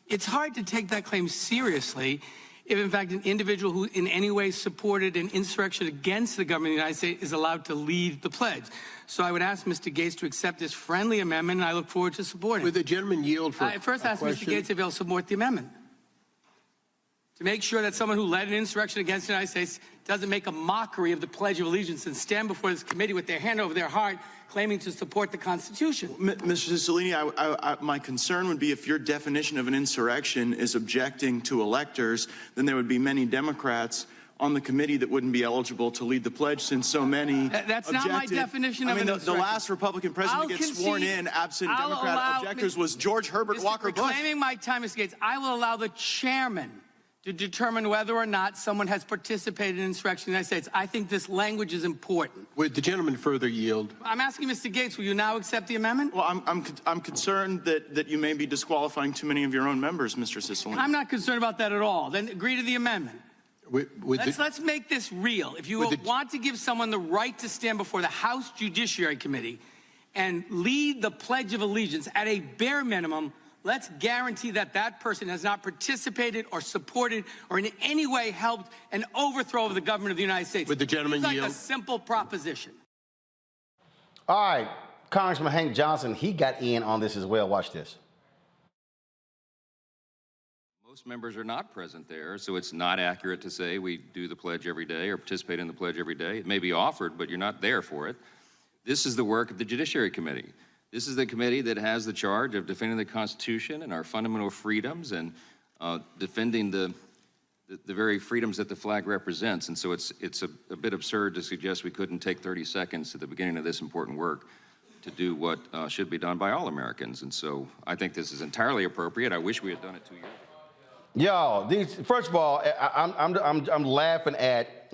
It's hard to take that claim seriously if, in fact, an individual who in any way supported an insurrection against the government of the United States is allowed to lead the pledge. So I would ask Mr. Gaetz to accept this friendly amendment, and I look forward to supporting it. Would the gentleman yield for first ask Mr. Gaetz if he'll support the amendment, to make sure that someone who led an insurrection against the United States doesn't make a mockery of the Pledge of Allegiance and stand before this committee with their hand over their heart claiming to support the Constitution. Mr. Cicilline, my concern would be if your definition of an insurrection is objecting to electors, then there would be many Democrats on the committee that wouldn't be eligible to lead the pledge, since so many That's objected. not my definition of an insurrection. The last Republican president to get sworn in absent Democrat objectors was George Herbert Walker Bush. Reclaiming my time, Mr. Gaetz, I will allow the chairman to determine whether or not someone has participated in insurrection in the United States. I think this language is important. Would the gentleman further yield? I'm asking Mr. Gaetz, will you now accept the amendment? Well, I'm concerned that you may be disqualifying too many of your own members, Mr. Cicilline. I'm not concerned about that at all. Then agree to the amendment. Let's make this real. If you want to give someone the right to stand before the House Judiciary Committee and lead the Pledge of Allegiance, at a bare minimum, let's guarantee that that person has not participated or supported or in any way helped an overthrow of the government of the United States. Would the gentleman yield? yield? It's like a simple proposition. All right, Congressman Hank Johnson, he got in on this as well. Watch this. Most members are not present there, so it's not accurate to say we do the pledge every day or participate in the pledge every day. It may be offered, but you're not there for it. This is the work of the Judiciary Committee. This is the committee that has the charge of defending the Constitution and our fundamental freedoms and defending the the very freedoms that the flag represents. And so it's a bit absurd to suggest we couldn't take 30 seconds at the beginning of this important work to do what should be done by all Americans. And so I think this is entirely appropriate. I wish we had done it 2 years ago. Y'all, first of all, I'm laughing at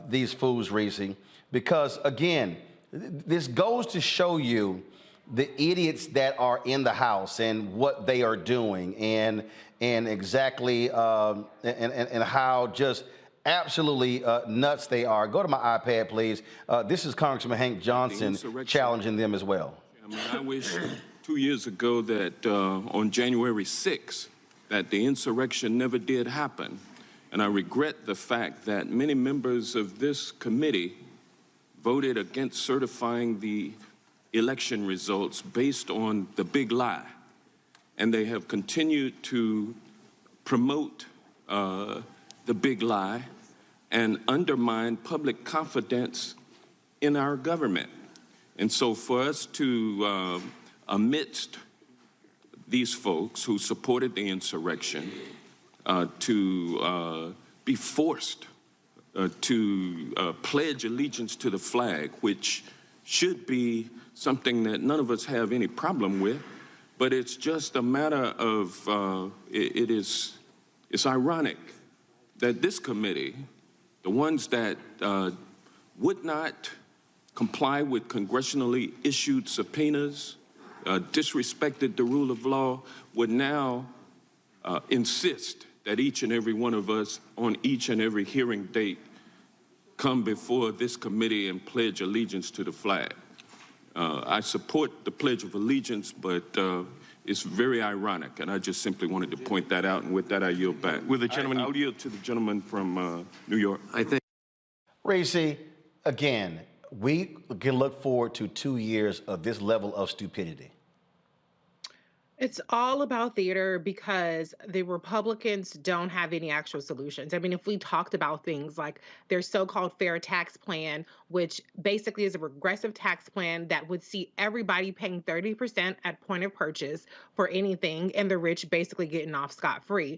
these fools, Reese, because again, this goes to show you the idiots that are in the House and what they are doing, and exactly and how just absolutely nuts they are. Go to my iPad, please. This is Congressman Hank Johnson challenging them as well. I wish 2 years ago that on January 6th, that the insurrection never did happen. And I regret the fact that many members of this committee voted against certifying the election results based on the big lie. And they have continued to promote the big lie and undermine public confidence in our government. And so for us to, amidst these folks who supported the insurrection, to be forced to pledge allegiance to the flag, which should be something that none of us have any problem with, but it's just a matter of, it's ironic that this committee, the ones that would not comply with congressionally issued subpoenas, disrespected the rule of law, would now insist that each and every one of us on each and every hearing date come before this committee and pledge allegiance to the flag. I support the Pledge of Allegiance, but it's very ironic, and I just simply wanted to point that out, and with that, I yield back. Will the gentleman, I'll yield to the gentleman from New York. I think. Racy, again, we can look forward to 2 years of this level of stupidity. It's all about theater because the Republicans don't have any actual solutions. I mean, if we talked about things like their so-called fair tax plan, which basically is a regressive tax plan that would see everybody paying 30% at point of purchase for anything and the rich basically getting off scot-free.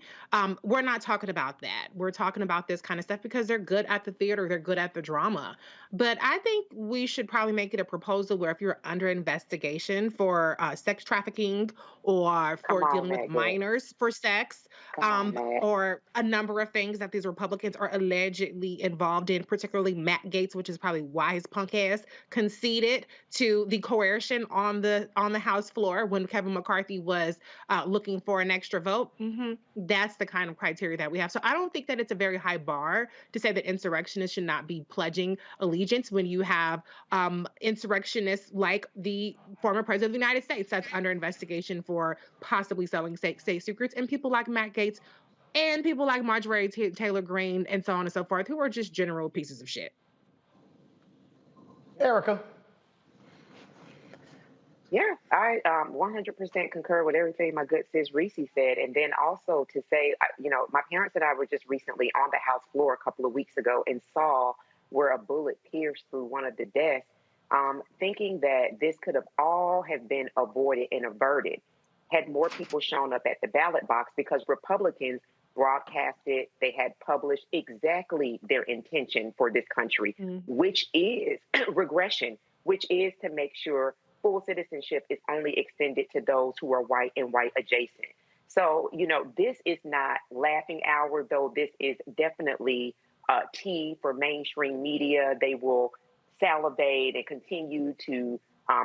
We're not talking about that. We're talking about this kind of stuff because they're good at the theater, they're good at the drama. But I think we should probably make it a proposal where if you're under investigation for sex trafficking or for dealing with minors for sex, or a number of things that these Republicans are allegedly involved in, particularly Matt Gaetz, which is probably why his punk ass conceded to the coercion on the House floor when Kevin McCarthy was looking for an extra vote. That's the kind of criteria that we have. So I don't think that it's a very high bar to say that insurrectionists should not be pledging allegiance when you have insurrectionists like the former president of the United States that's under investigation for possibly selling state secrets, and people like Matt Gaetz and people like Marjorie Taylor Greene and so on and so forth, who are just general pieces of shit. Erica. Yeah, I 100% concur with everything my good sis Reese said. And then also to say, you know, my parents and I were just recently on the House floor a couple of weeks ago and saw where a bullet pierced through one of the desks, thinking that this could have all have been avoided and averted had more people shown up at the ballot box, because Republicans broadcasted, they had published exactly their intention for this country, which is regression, which is to make sure full citizenship is only extended to those who are white and white adjacent. So, you know, this is not laughing hour, though this is definitely tea for mainstream media. They will salivate and continue to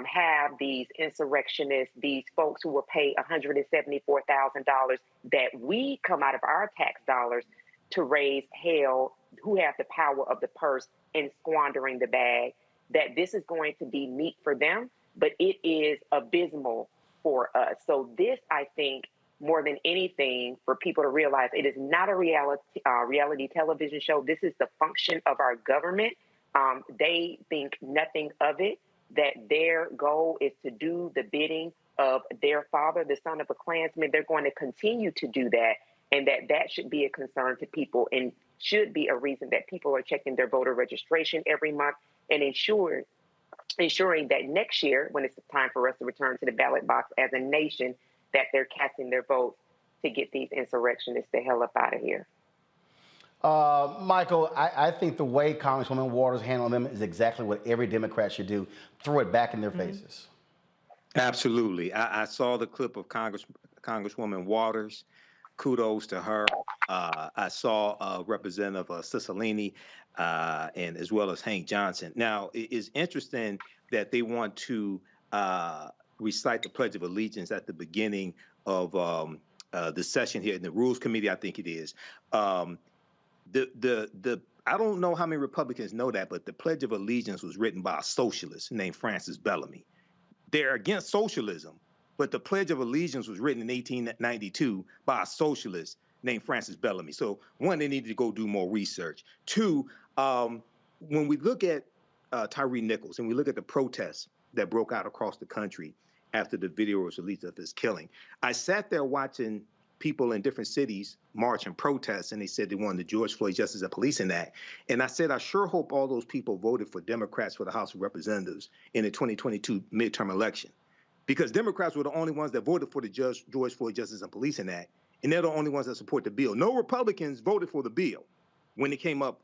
have these insurrectionists, these folks who will pay $174,000 that we come out of our tax dollars to raise hell, who have the power of the purse and squandering the bag, that this is going to be meat for them, but it is abysmal for us. So this, I think, more than anything, for people to realize it is not a reality television show. This is the function of our government. They think nothing of it, that their goal is to do the bidding of their father, the son of a Klansman. They're going to continue to do that, and that should be a concern to people and should be a reason that people are checking their voter registration every month and ensuring that next year, when it's time for us to return to the ballot box as a nation, that they're casting their votes to get these insurrectionists the hell up out of here. Michael, I think the way Congresswoman Waters handled them is exactly what every Democrat should do. Throw it back in their faces. Absolutely. I saw the clip of Congresswoman Waters. Kudos to her. I saw Representative Cicilline and as well as Hank Johnson. Now, it is interesting that they want to recite the Pledge of Allegiance at the beginning of the session here in the Rules Committee, I think it is. I don't know how many Republicans know that, but the Pledge of Allegiance was written by a socialist named Francis Bellamy. They're against socialism, but the Pledge of Allegiance was written in 1892 by a socialist named Francis Bellamy. So one, they needed to go do more research. Two, when we look at Tyree Nichols and we look at the protests that broke out across the country after the video was released of his killing, I sat there watching people in different cities march and protest, and they said they wanted the George Floyd Justice and Policing Act. And I said, I sure hope all those people voted for Democrats for the House of Representatives in the 2022 midterm election, because Democrats were the only ones that voted for the George Floyd Justice and Policing Act, and they're the only ones that support the bill. No Republicans voted for the bill when it came up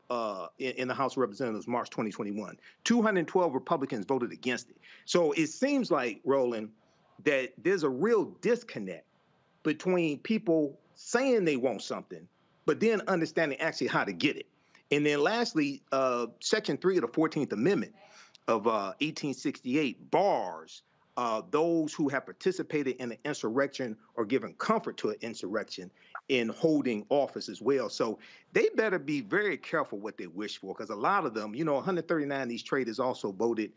in the House of Representatives March 2021. 212 Republicans voted against it. So it seems like, Roland, that there's a real disconnect between people saying they want something, but then understanding actually how to get it. And then lastly, Section 3 of the 14th Amendment of 1868 bars those who have participated in an insurrection or given comfort to an insurrection in holding office as well. So they better be very careful what they wish for, because a lot of them, 139 of these traitors also voted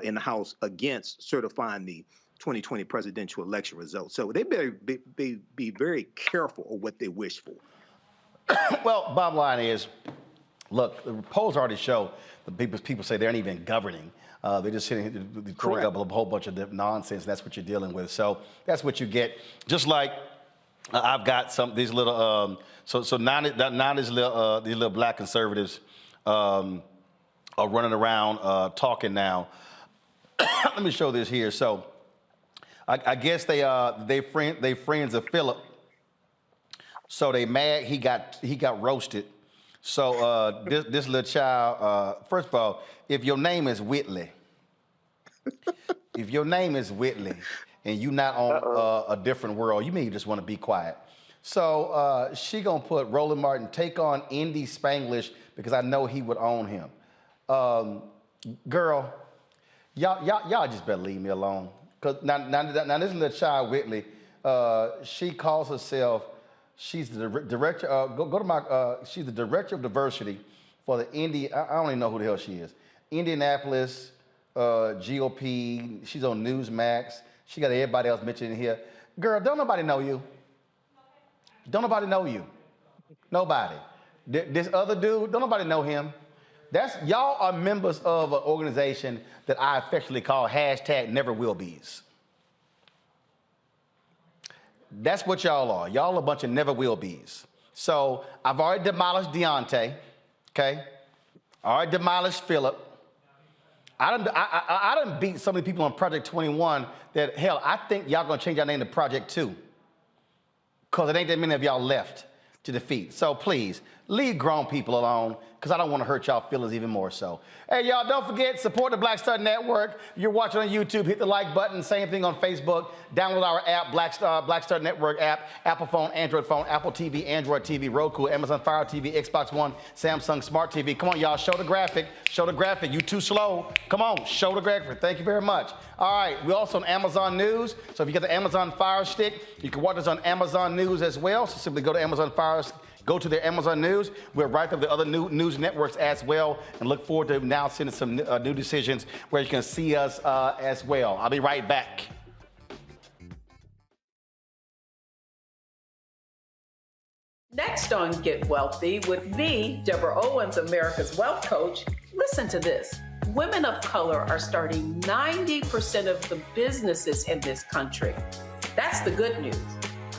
in the House against certifying the 2020 presidential election results. So they better be very careful of what they wish for. Well, bottom line is, look, the polls already show the people say they aren't even governing. They're just sitting throwing up a whole bunch of nonsense. That's what you're dealing with. So that's what you get. Just like I've got these little now these little black conservatives are running around talking now. Let me show this here. So I guess they friends of Philip. So they mad he got roasted. So this little child, first of all, if your name is Whitley, and you not on a different world, you may just want to be quiet. So she gonna put Roland Martin, take on Indy Spanglish, because I know he would own him. Girl, y'all just better leave me alone. Cause now this little child Whitley, she calls herself. She's the director. Go to my. She's the director of diversity for the I don't even know who the hell she is. Indianapolis GOP. She's on Newsmax. She got everybody else mentioned in here. Girl, don't nobody know you. Don't nobody know you. Nobody. This other dude, don't nobody know him. Y'all are members of an organization that I affectionately call #NeverWillBes. That's what y'all are. Y'all a bunch of never will be's. So I've already demolished Deontay, okay? I already demolished Philip. I done beat so many people on Project 21 that, hell, I think y'all gonna change your name to Project 2, because it ain't that many of y'all left to defeat. So please, leave grown people alone, because I don't want to hurt y'all feelings even more so. Hey, y'all, don't forget, support the Black Star Network. You're watching on YouTube, hit the like button. Same thing on Facebook. Download our app, Black Star Network app, Apple phone, Android phone, Apple TV, Android TV, Roku, Amazon Fire TV, Xbox One, Samsung Smart TV. Come on, y'all, show the graphic. Show the graphic. You too slow. Come on, show the graphic. Thank you very much. All right, we're also on Amazon News. So if you got the Amazon Fire Stick, you can watch us on Amazon News as well. So simply go to Amazon Fire Stick. Go to their Amazon News. We're right up the other news networks as well, and look forward to announcing some new decisions where you can see us as well. I'll be right back. Next on Get Wealthy with me, Deborah Owens, America's Wealth Coach. Listen to this. Women of color are starting 90% of the businesses in this country. That's the good news.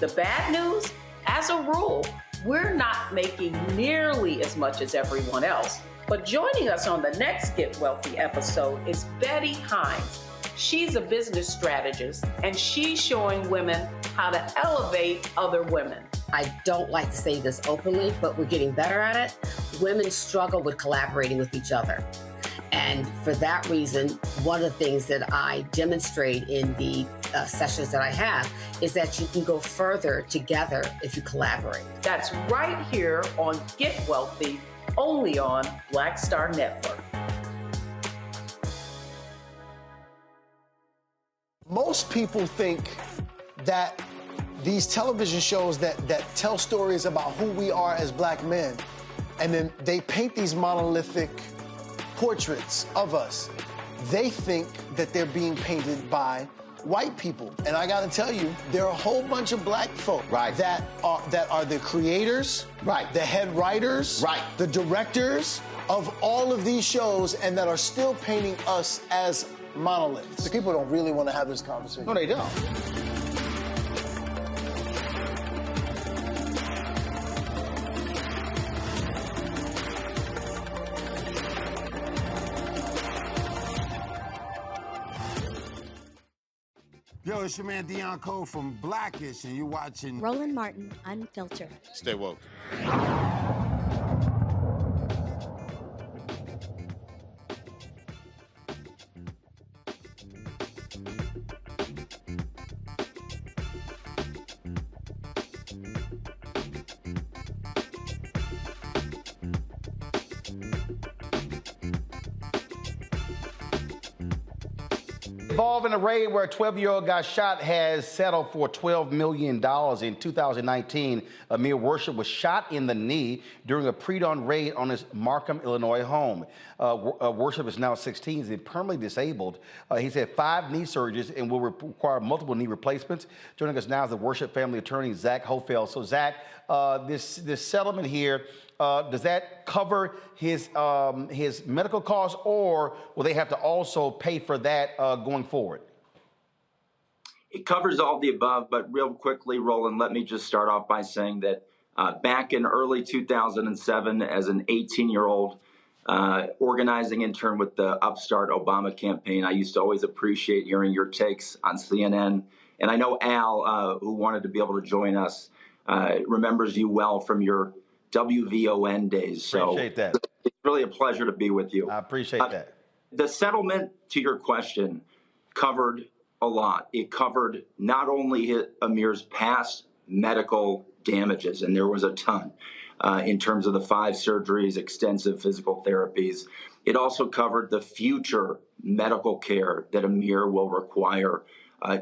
The bad news, as a rule, we're not making nearly as much as everyone else. But joining us on the next Get Wealthy episode is Betty Hines. She's a business strategist, and she's showing women how to elevate other women. I don't like to say this openly, but we're getting better at it. Women struggle with collaborating with each other. And for that reason, one of the things that I demonstrate in the sessions that I have is that you can go further together if you collaborate. That's right here on Get Wealthy, only on Black Star Network. Most people think that these television shows that tell stories about who we are as black men, and then they paint these monolithic portraits of us. They think that they're being painted by white people. And I gotta tell you, there are a whole bunch of black folk that are the creators, the head writers, the directors of all of these shows, and that are still painting us as monoliths. The people don't really want to have this conversation. No, they don't. Yo, it's your man Dion Cole from Blackish, and you're watching Roland Martin Unfiltered. Stay woke. Involved in a raid where a 12-year-old got shot has settled for $12 million. In 2019, Amir Worship was shot in the knee during a pre-dawn raid on his Markham, Illinois home. Worship is now 16. He's permanently disabled. He's had 5 knee surgeries and will require multiple knee replacements. Joining us now is the Worship family attorney, Zach Hofeld. So, Zach, this settlement here, does that cover his medical costs, or will they have to also pay for that going forward? It covers all the above, but real quickly, Roland, let me just start off by saying that back in early 2007, as an 18-year-old organizing intern with the Upstart Obama campaign, I used to always appreciate hearing your takes on CNN. And I know Al, who wanted to be able to join us, remembers you well from your WVON days. So appreciate that. It's really a pleasure to be with you. I appreciate that. The settlement, to your question, covered a lot. It covered not only Amir's past medical damages, and there was a ton in terms of the 5 surgeries, extensive physical therapies. It also covered the future medical care that Amir will require,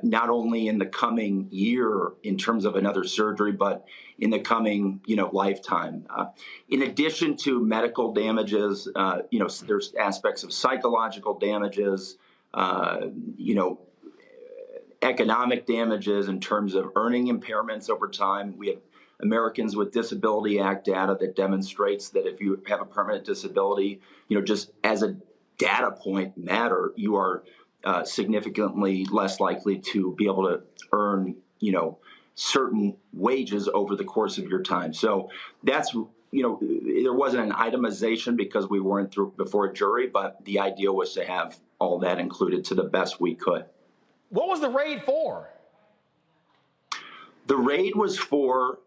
not only in the coming year in terms of another surgery, but in the coming, lifetime. In addition to medical damages, there's aspects of psychological damages, economic damages in terms of earning impairments over time. We have Americans with Disability Act data that demonstrates that if you have a permanent disability, just as a data point matter, you are significantly less likely to be able to earn, certain wages over the course of your time. So that's, there wasn't an itemization because we weren't through before a jury, but the idea was to have all that included to the best we could. What was the raid for? The raid was for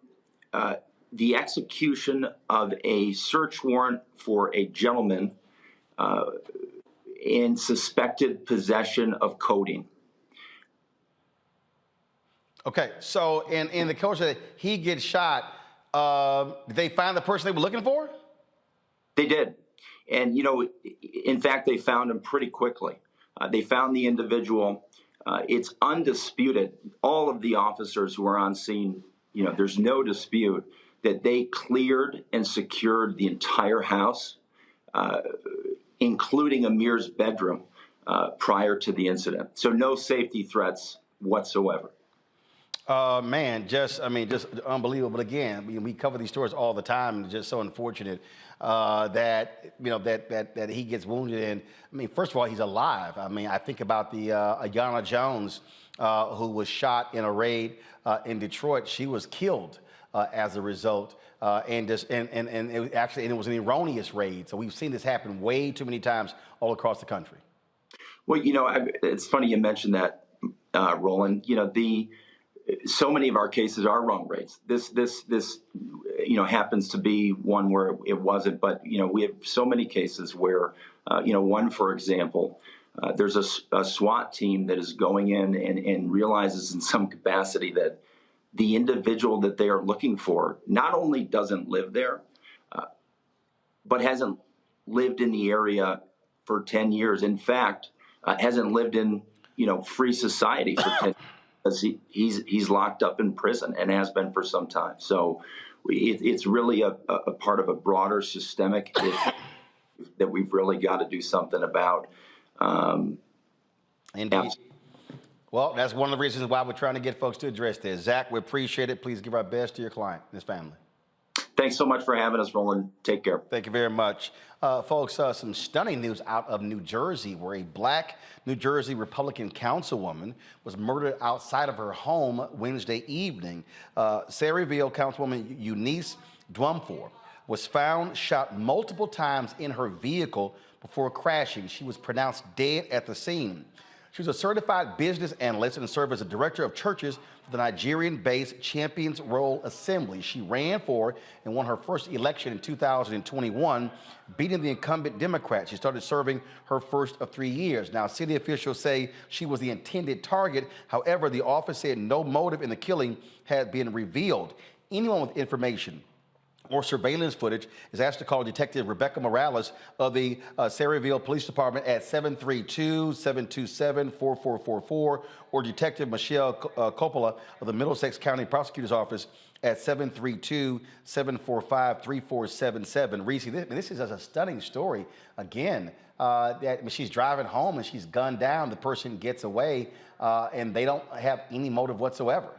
the execution of a search warrant for a gentleman in suspected possession of codeine. Okay, so in the course of he gets shot, did they find the person they were looking for? They did. And, in fact, they found him pretty quickly. They found the individual. It's undisputed. All of the officers who were on scene, there's no dispute that they cleared and secured the entire house, including Amir's bedroom, prior to the incident. So no safety threats whatsoever. Man, just unbelievable. But again, we cover these stories all the time, and it's just so unfortunate that he gets wounded. And first of all, he's alive. I think about the Ayanna Jones, who was shot in a raid in Detroit. She was killed as a result, and it was an erroneous raid. So we've seen this happen way too many times all across the country. Well, it's funny you mentioned that, Roland. so many of our cases are wrong rates. This happens to be one where it wasn't, but we have so many cases where one, for example, there's a SWAT team that is going in and realizes in some capacity that the individual that they are looking for not only doesn't live there, but hasn't lived in the area for 10 years. In fact, hasn't lived in free society for 10 years. Because he's locked up in prison and has been for some time. So it's really a part of a broader systemic issue that we've really got to do something about. Indeed. Well, that's one of the reasons why we're trying to get folks to address this. Zach, we appreciate it. Please give our best to your client and his family. Thanks so much for having us, Roland. Take care. Thank you very much. Folks, some stunning news out of New Jersey, where a black New Jersey Republican councilwoman was murdered outside of her home Wednesday evening. Sayreville Councilwoman Eunice Dwumfor was found shot multiple times in her vehicle before crashing. She was pronounced dead at the scene. She was a certified business analyst and served as a director of churches for the Nigerian-based Champions Roll Assembly. She ran for and won her first election in 2021, beating the incumbent Democrat. She started serving her first of 3 years. Now, city officials say she was the intended target. However, the office said no motive in the killing had been revealed. Anyone with information or surveillance footage is asked to call Detective Rebecca Morales of the Sayreville Police Department at 732-727-4444 or Detective Michelle Coppola of the Middlesex County Prosecutor's Office at 732-745-3477. Reese, this is a stunning story. Again, that she's driving home and she's gunned down. The person gets away and they don't have any motive whatsoever.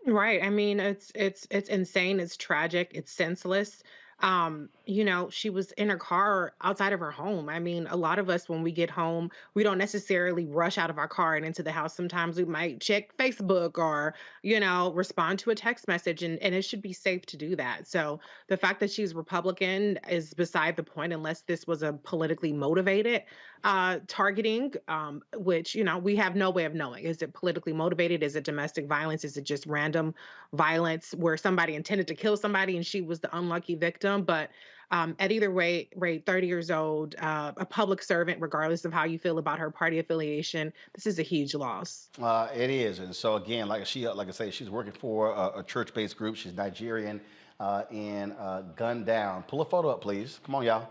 Right. I mean, it's insane. It's tragic. It's senseless. She was in her car outside of her home. I mean, a lot of us, when we get home, we don't necessarily rush out of our car and into the house. Sometimes we might check Facebook or, respond to a text message, and it should be safe to do that. So the fact that she's Republican is beside the point, unless this was a politically motivated targeting, which, we have no way of knowing. Is it politically motivated? Is it domestic violence? Is it just random violence where somebody intended to kill somebody and she was the unlucky victim? But at either rate, 30 years old, a public servant, regardless of how you feel about her party affiliation, this is a huge loss. It is. And so again, like I say, she's working for a church-based group. She's Nigerian and gunned down. Pull a photo up, please. Come on, y'all.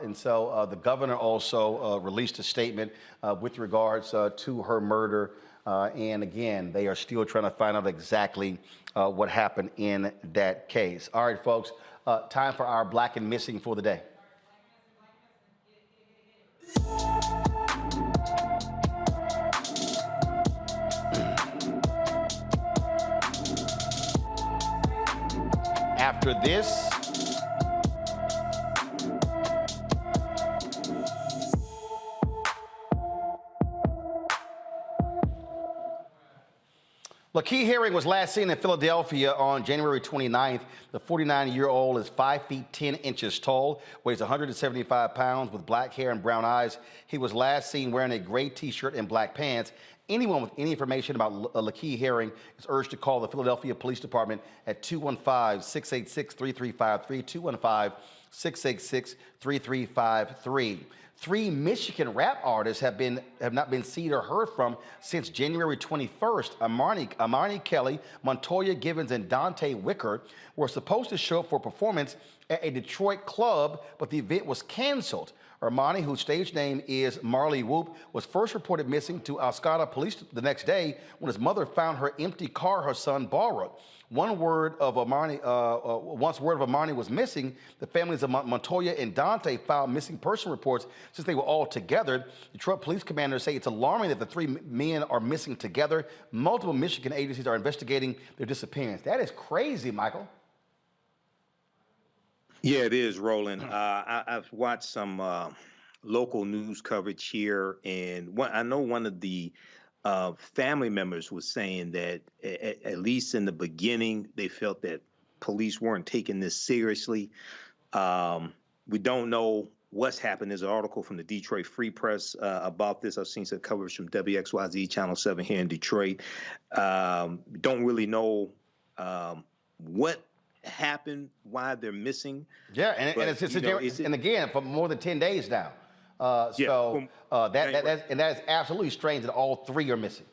And so the governor also released a statement with regards to her murder. And again, they are still trying to find out exactly what happened in that case. All right, folks, time for our Black and Missing for the day. After this, Lakeith Herring was last seen in Philadelphia on January 29th. The 49-year-old is 5 feet 10 inches tall, weighs 175 pounds, with black hair and brown eyes. He was last seen wearing a gray T-shirt and black pants. Anyone with any information about Lakeith Herring is urged to call the Philadelphia Police Department at 215-686-3353, 215-686-3353. 3 Michigan rap artists have not been seen or heard from since January 21st. Amani Kelly, Montoya Givens, and Dante Wicker were supposed to show up for a performance at a Detroit club, but the event was canceled. Armani, whose stage name is Marley Whoop, was first reported missing to Alscada police the next day when his mother found her empty car her son borrowed. Once word of Armani was missing, the families of Montoya and Dante filed missing person reports since they were all together. Detroit police commanders say it's alarming that the 3 men are missing together. Multiple Michigan agencies are investigating their disappearance. That is crazy, Michael. Yeah, it is, Roland. I've watched some local news coverage here, and I know one of the family members was saying that at least in the beginning, they felt that police weren't taking this seriously. We don't know what's happened. There's an article from the Detroit Free Press about this. I've seen some coverage from WXYZ Channel 7 here in Detroit. Don't really know what happened, why they're missing. Yeah, and again, for more than 10 days now. That is absolutely strange that all three are missing.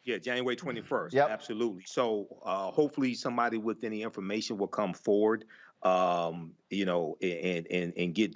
Yeah, January 21st. Yep. Absolutely. So hopefully somebody with any information will come forward, and get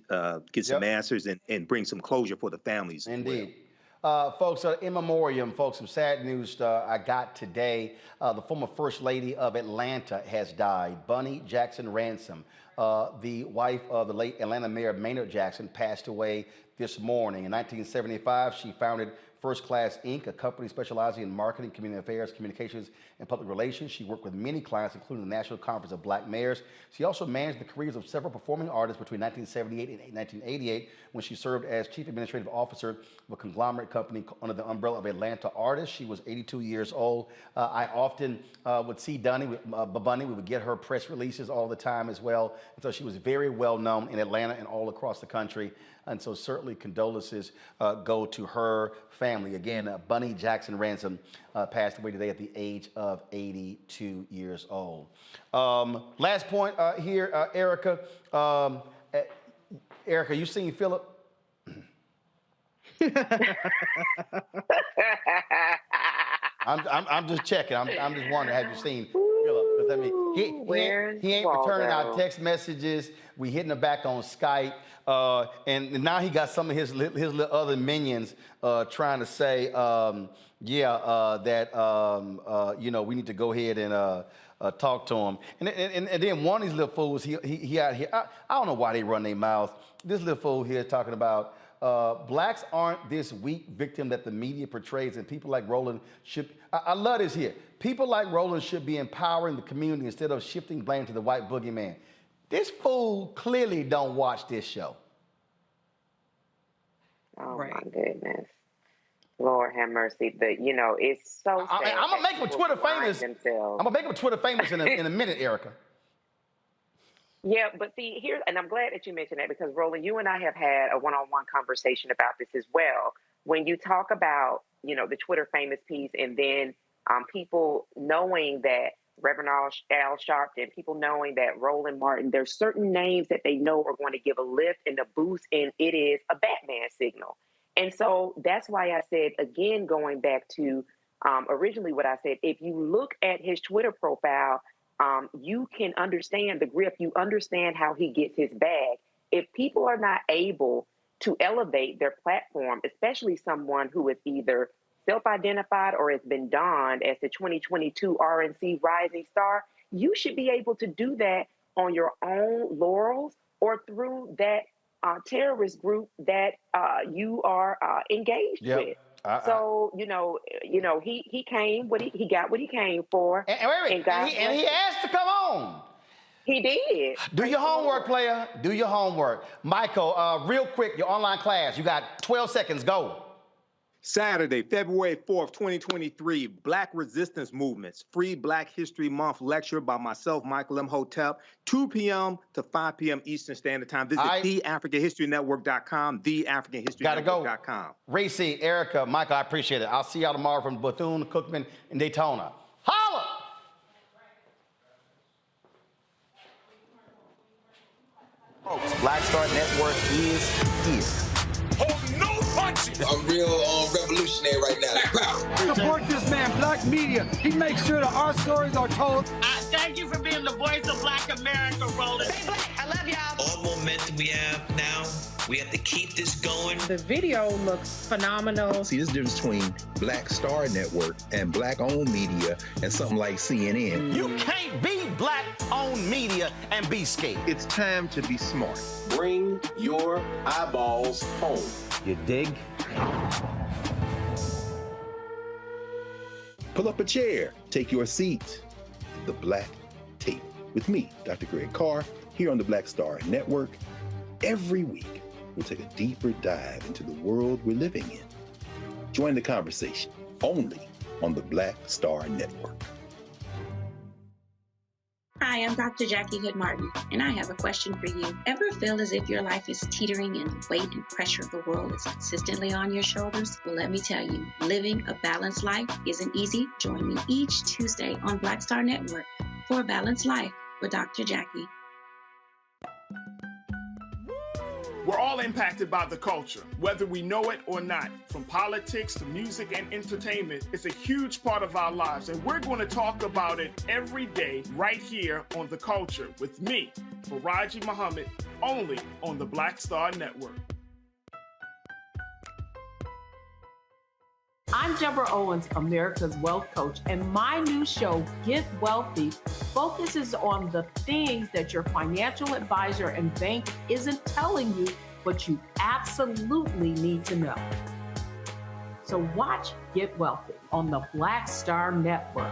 some answers and bring some closure for the families. Indeed. Folks, in memoriam, folks, some sad news I got today. The former First Lady of Atlanta has died. Bunny Jackson Ransom, the wife of the late Atlanta Mayor Maynard Jackson, passed away this morning. In 1975, she founded First Class Inc., a company specializing in marketing, community affairs, communications, and public relations. She worked with many clients, including the National Conference of Black Mayors. She also managed the careers of several performing artists between 1978 and 1988, when she served as Chief Administrative Officer of a conglomerate company under the umbrella of Atlanta Artists. She was 82 years old. I often would see Bunny. We would get her press releases all the time as well. And so she was very well known in Atlanta and all across the country. And so certainly condolences go to her family. Again, Bunny Jackson Ransom passed away today at the age of 82 years old. Last point here, Erica. Erica, you seen Philip? I'm just checking. I'm just wondering, have you seen Philip? Because I mean, he ain't returning our text messages. We hitting him back on Skype. And now he got some of his little other minions trying to say, we need to go ahead and talk to him. And then one of these little fools, he out here, I don't know why they run their mouth. This little fool here talking about blacks aren't this weak victim that the media portrays, and people like Roland should, I love this here. People like Roland should be empowering the community instead of shifting blame to the white boogeyman. This fool clearly don't watch this show. Oh, my goodness. Lord have mercy. It's so sad. I'm going to make him Twitter famous. I'm going to make him Twitter famous in a minute, Erica. Yeah, but see, and I'm glad that you mentioned that, because, Roland, you and I have had a one-on-one conversation about this as well. When you talk about, the Twitter famous piece, and then people knowing that Reverend Al Sharpton, people knowing that Roland Martin, there's certain names that they know are going to give a lift and a boost, and it is a Batman signal. And so that's why I said, again, going back to originally what I said, if you look at his Twitter profile, you can understand the grip. You understand how he gets his bag. If people are not able to elevate their platform, especially someone who is either self-identified or has been donned as the 2022 RNC Rising Star, you should be able to do that on your own laurels or through that terrorist group that you are engaged with. So he came. He got what he came for, and he asked to come on. He did. Do your homework, player. Do your homework, Michael. Real quick, your online class. You got 12 seconds. Go. Saturday, February 4th, 2023, Black Resistance Movements, free Black History Month lecture by myself, Michael M. Hotep, 2 p.m. to 5 p.m. Eastern Standard Time. Visit theafricanhistorynetwork.com, theafricanhistorynetwork.com. Race, Erica, Michael, I appreciate it. I'll see y'all tomorrow from Bethune-Cookman in Daytona. Holla! Folks, Black Star Network is here. I'm real revolutionary right now. Support this man, Black Media. He makes sure that our stories are told. Thank you for being the voice of Black America, Roland. Stay black. I love y'all. All momentum we have now, we have to keep this going. The video looks phenomenal. See, this difference between Black Star Network and Black-owned media and something like CNN. You can't be Black-owned media and be scared. It's time to be smart. Bring your eyeballs home. You dig? Pull up a chair, take your seat at the Black Table with me, Dr. Greg Carr, here on the Black Star Network. Every week, we'll take a deeper dive into the world we're living in. Join the conversation only on the Black Star Network. Hi, I'm Dr. Jackie Hood Martin, and I have a question for you. Ever feel as if your life is teetering and the weight and pressure of the world is consistently on your shoulders? Well, let me tell you, living a balanced life isn't easy. Join me each Tuesday on Black Star Network for A Balanced Life with Dr. Jackie. We're all impacted by the culture, whether we know it or not. From politics to music and entertainment, it's a huge part of our lives, and we're going to talk about it every day right here on The Culture with me, Faraji Muhammad, only on the Black Star Network. I'm Deborah Owens, America's Wealth Coach, and my new show, Get Wealthy, focuses on the things that your financial advisor and bank isn't telling you, but you absolutely need to know. So watch Get Wealthy on the Black Star Network.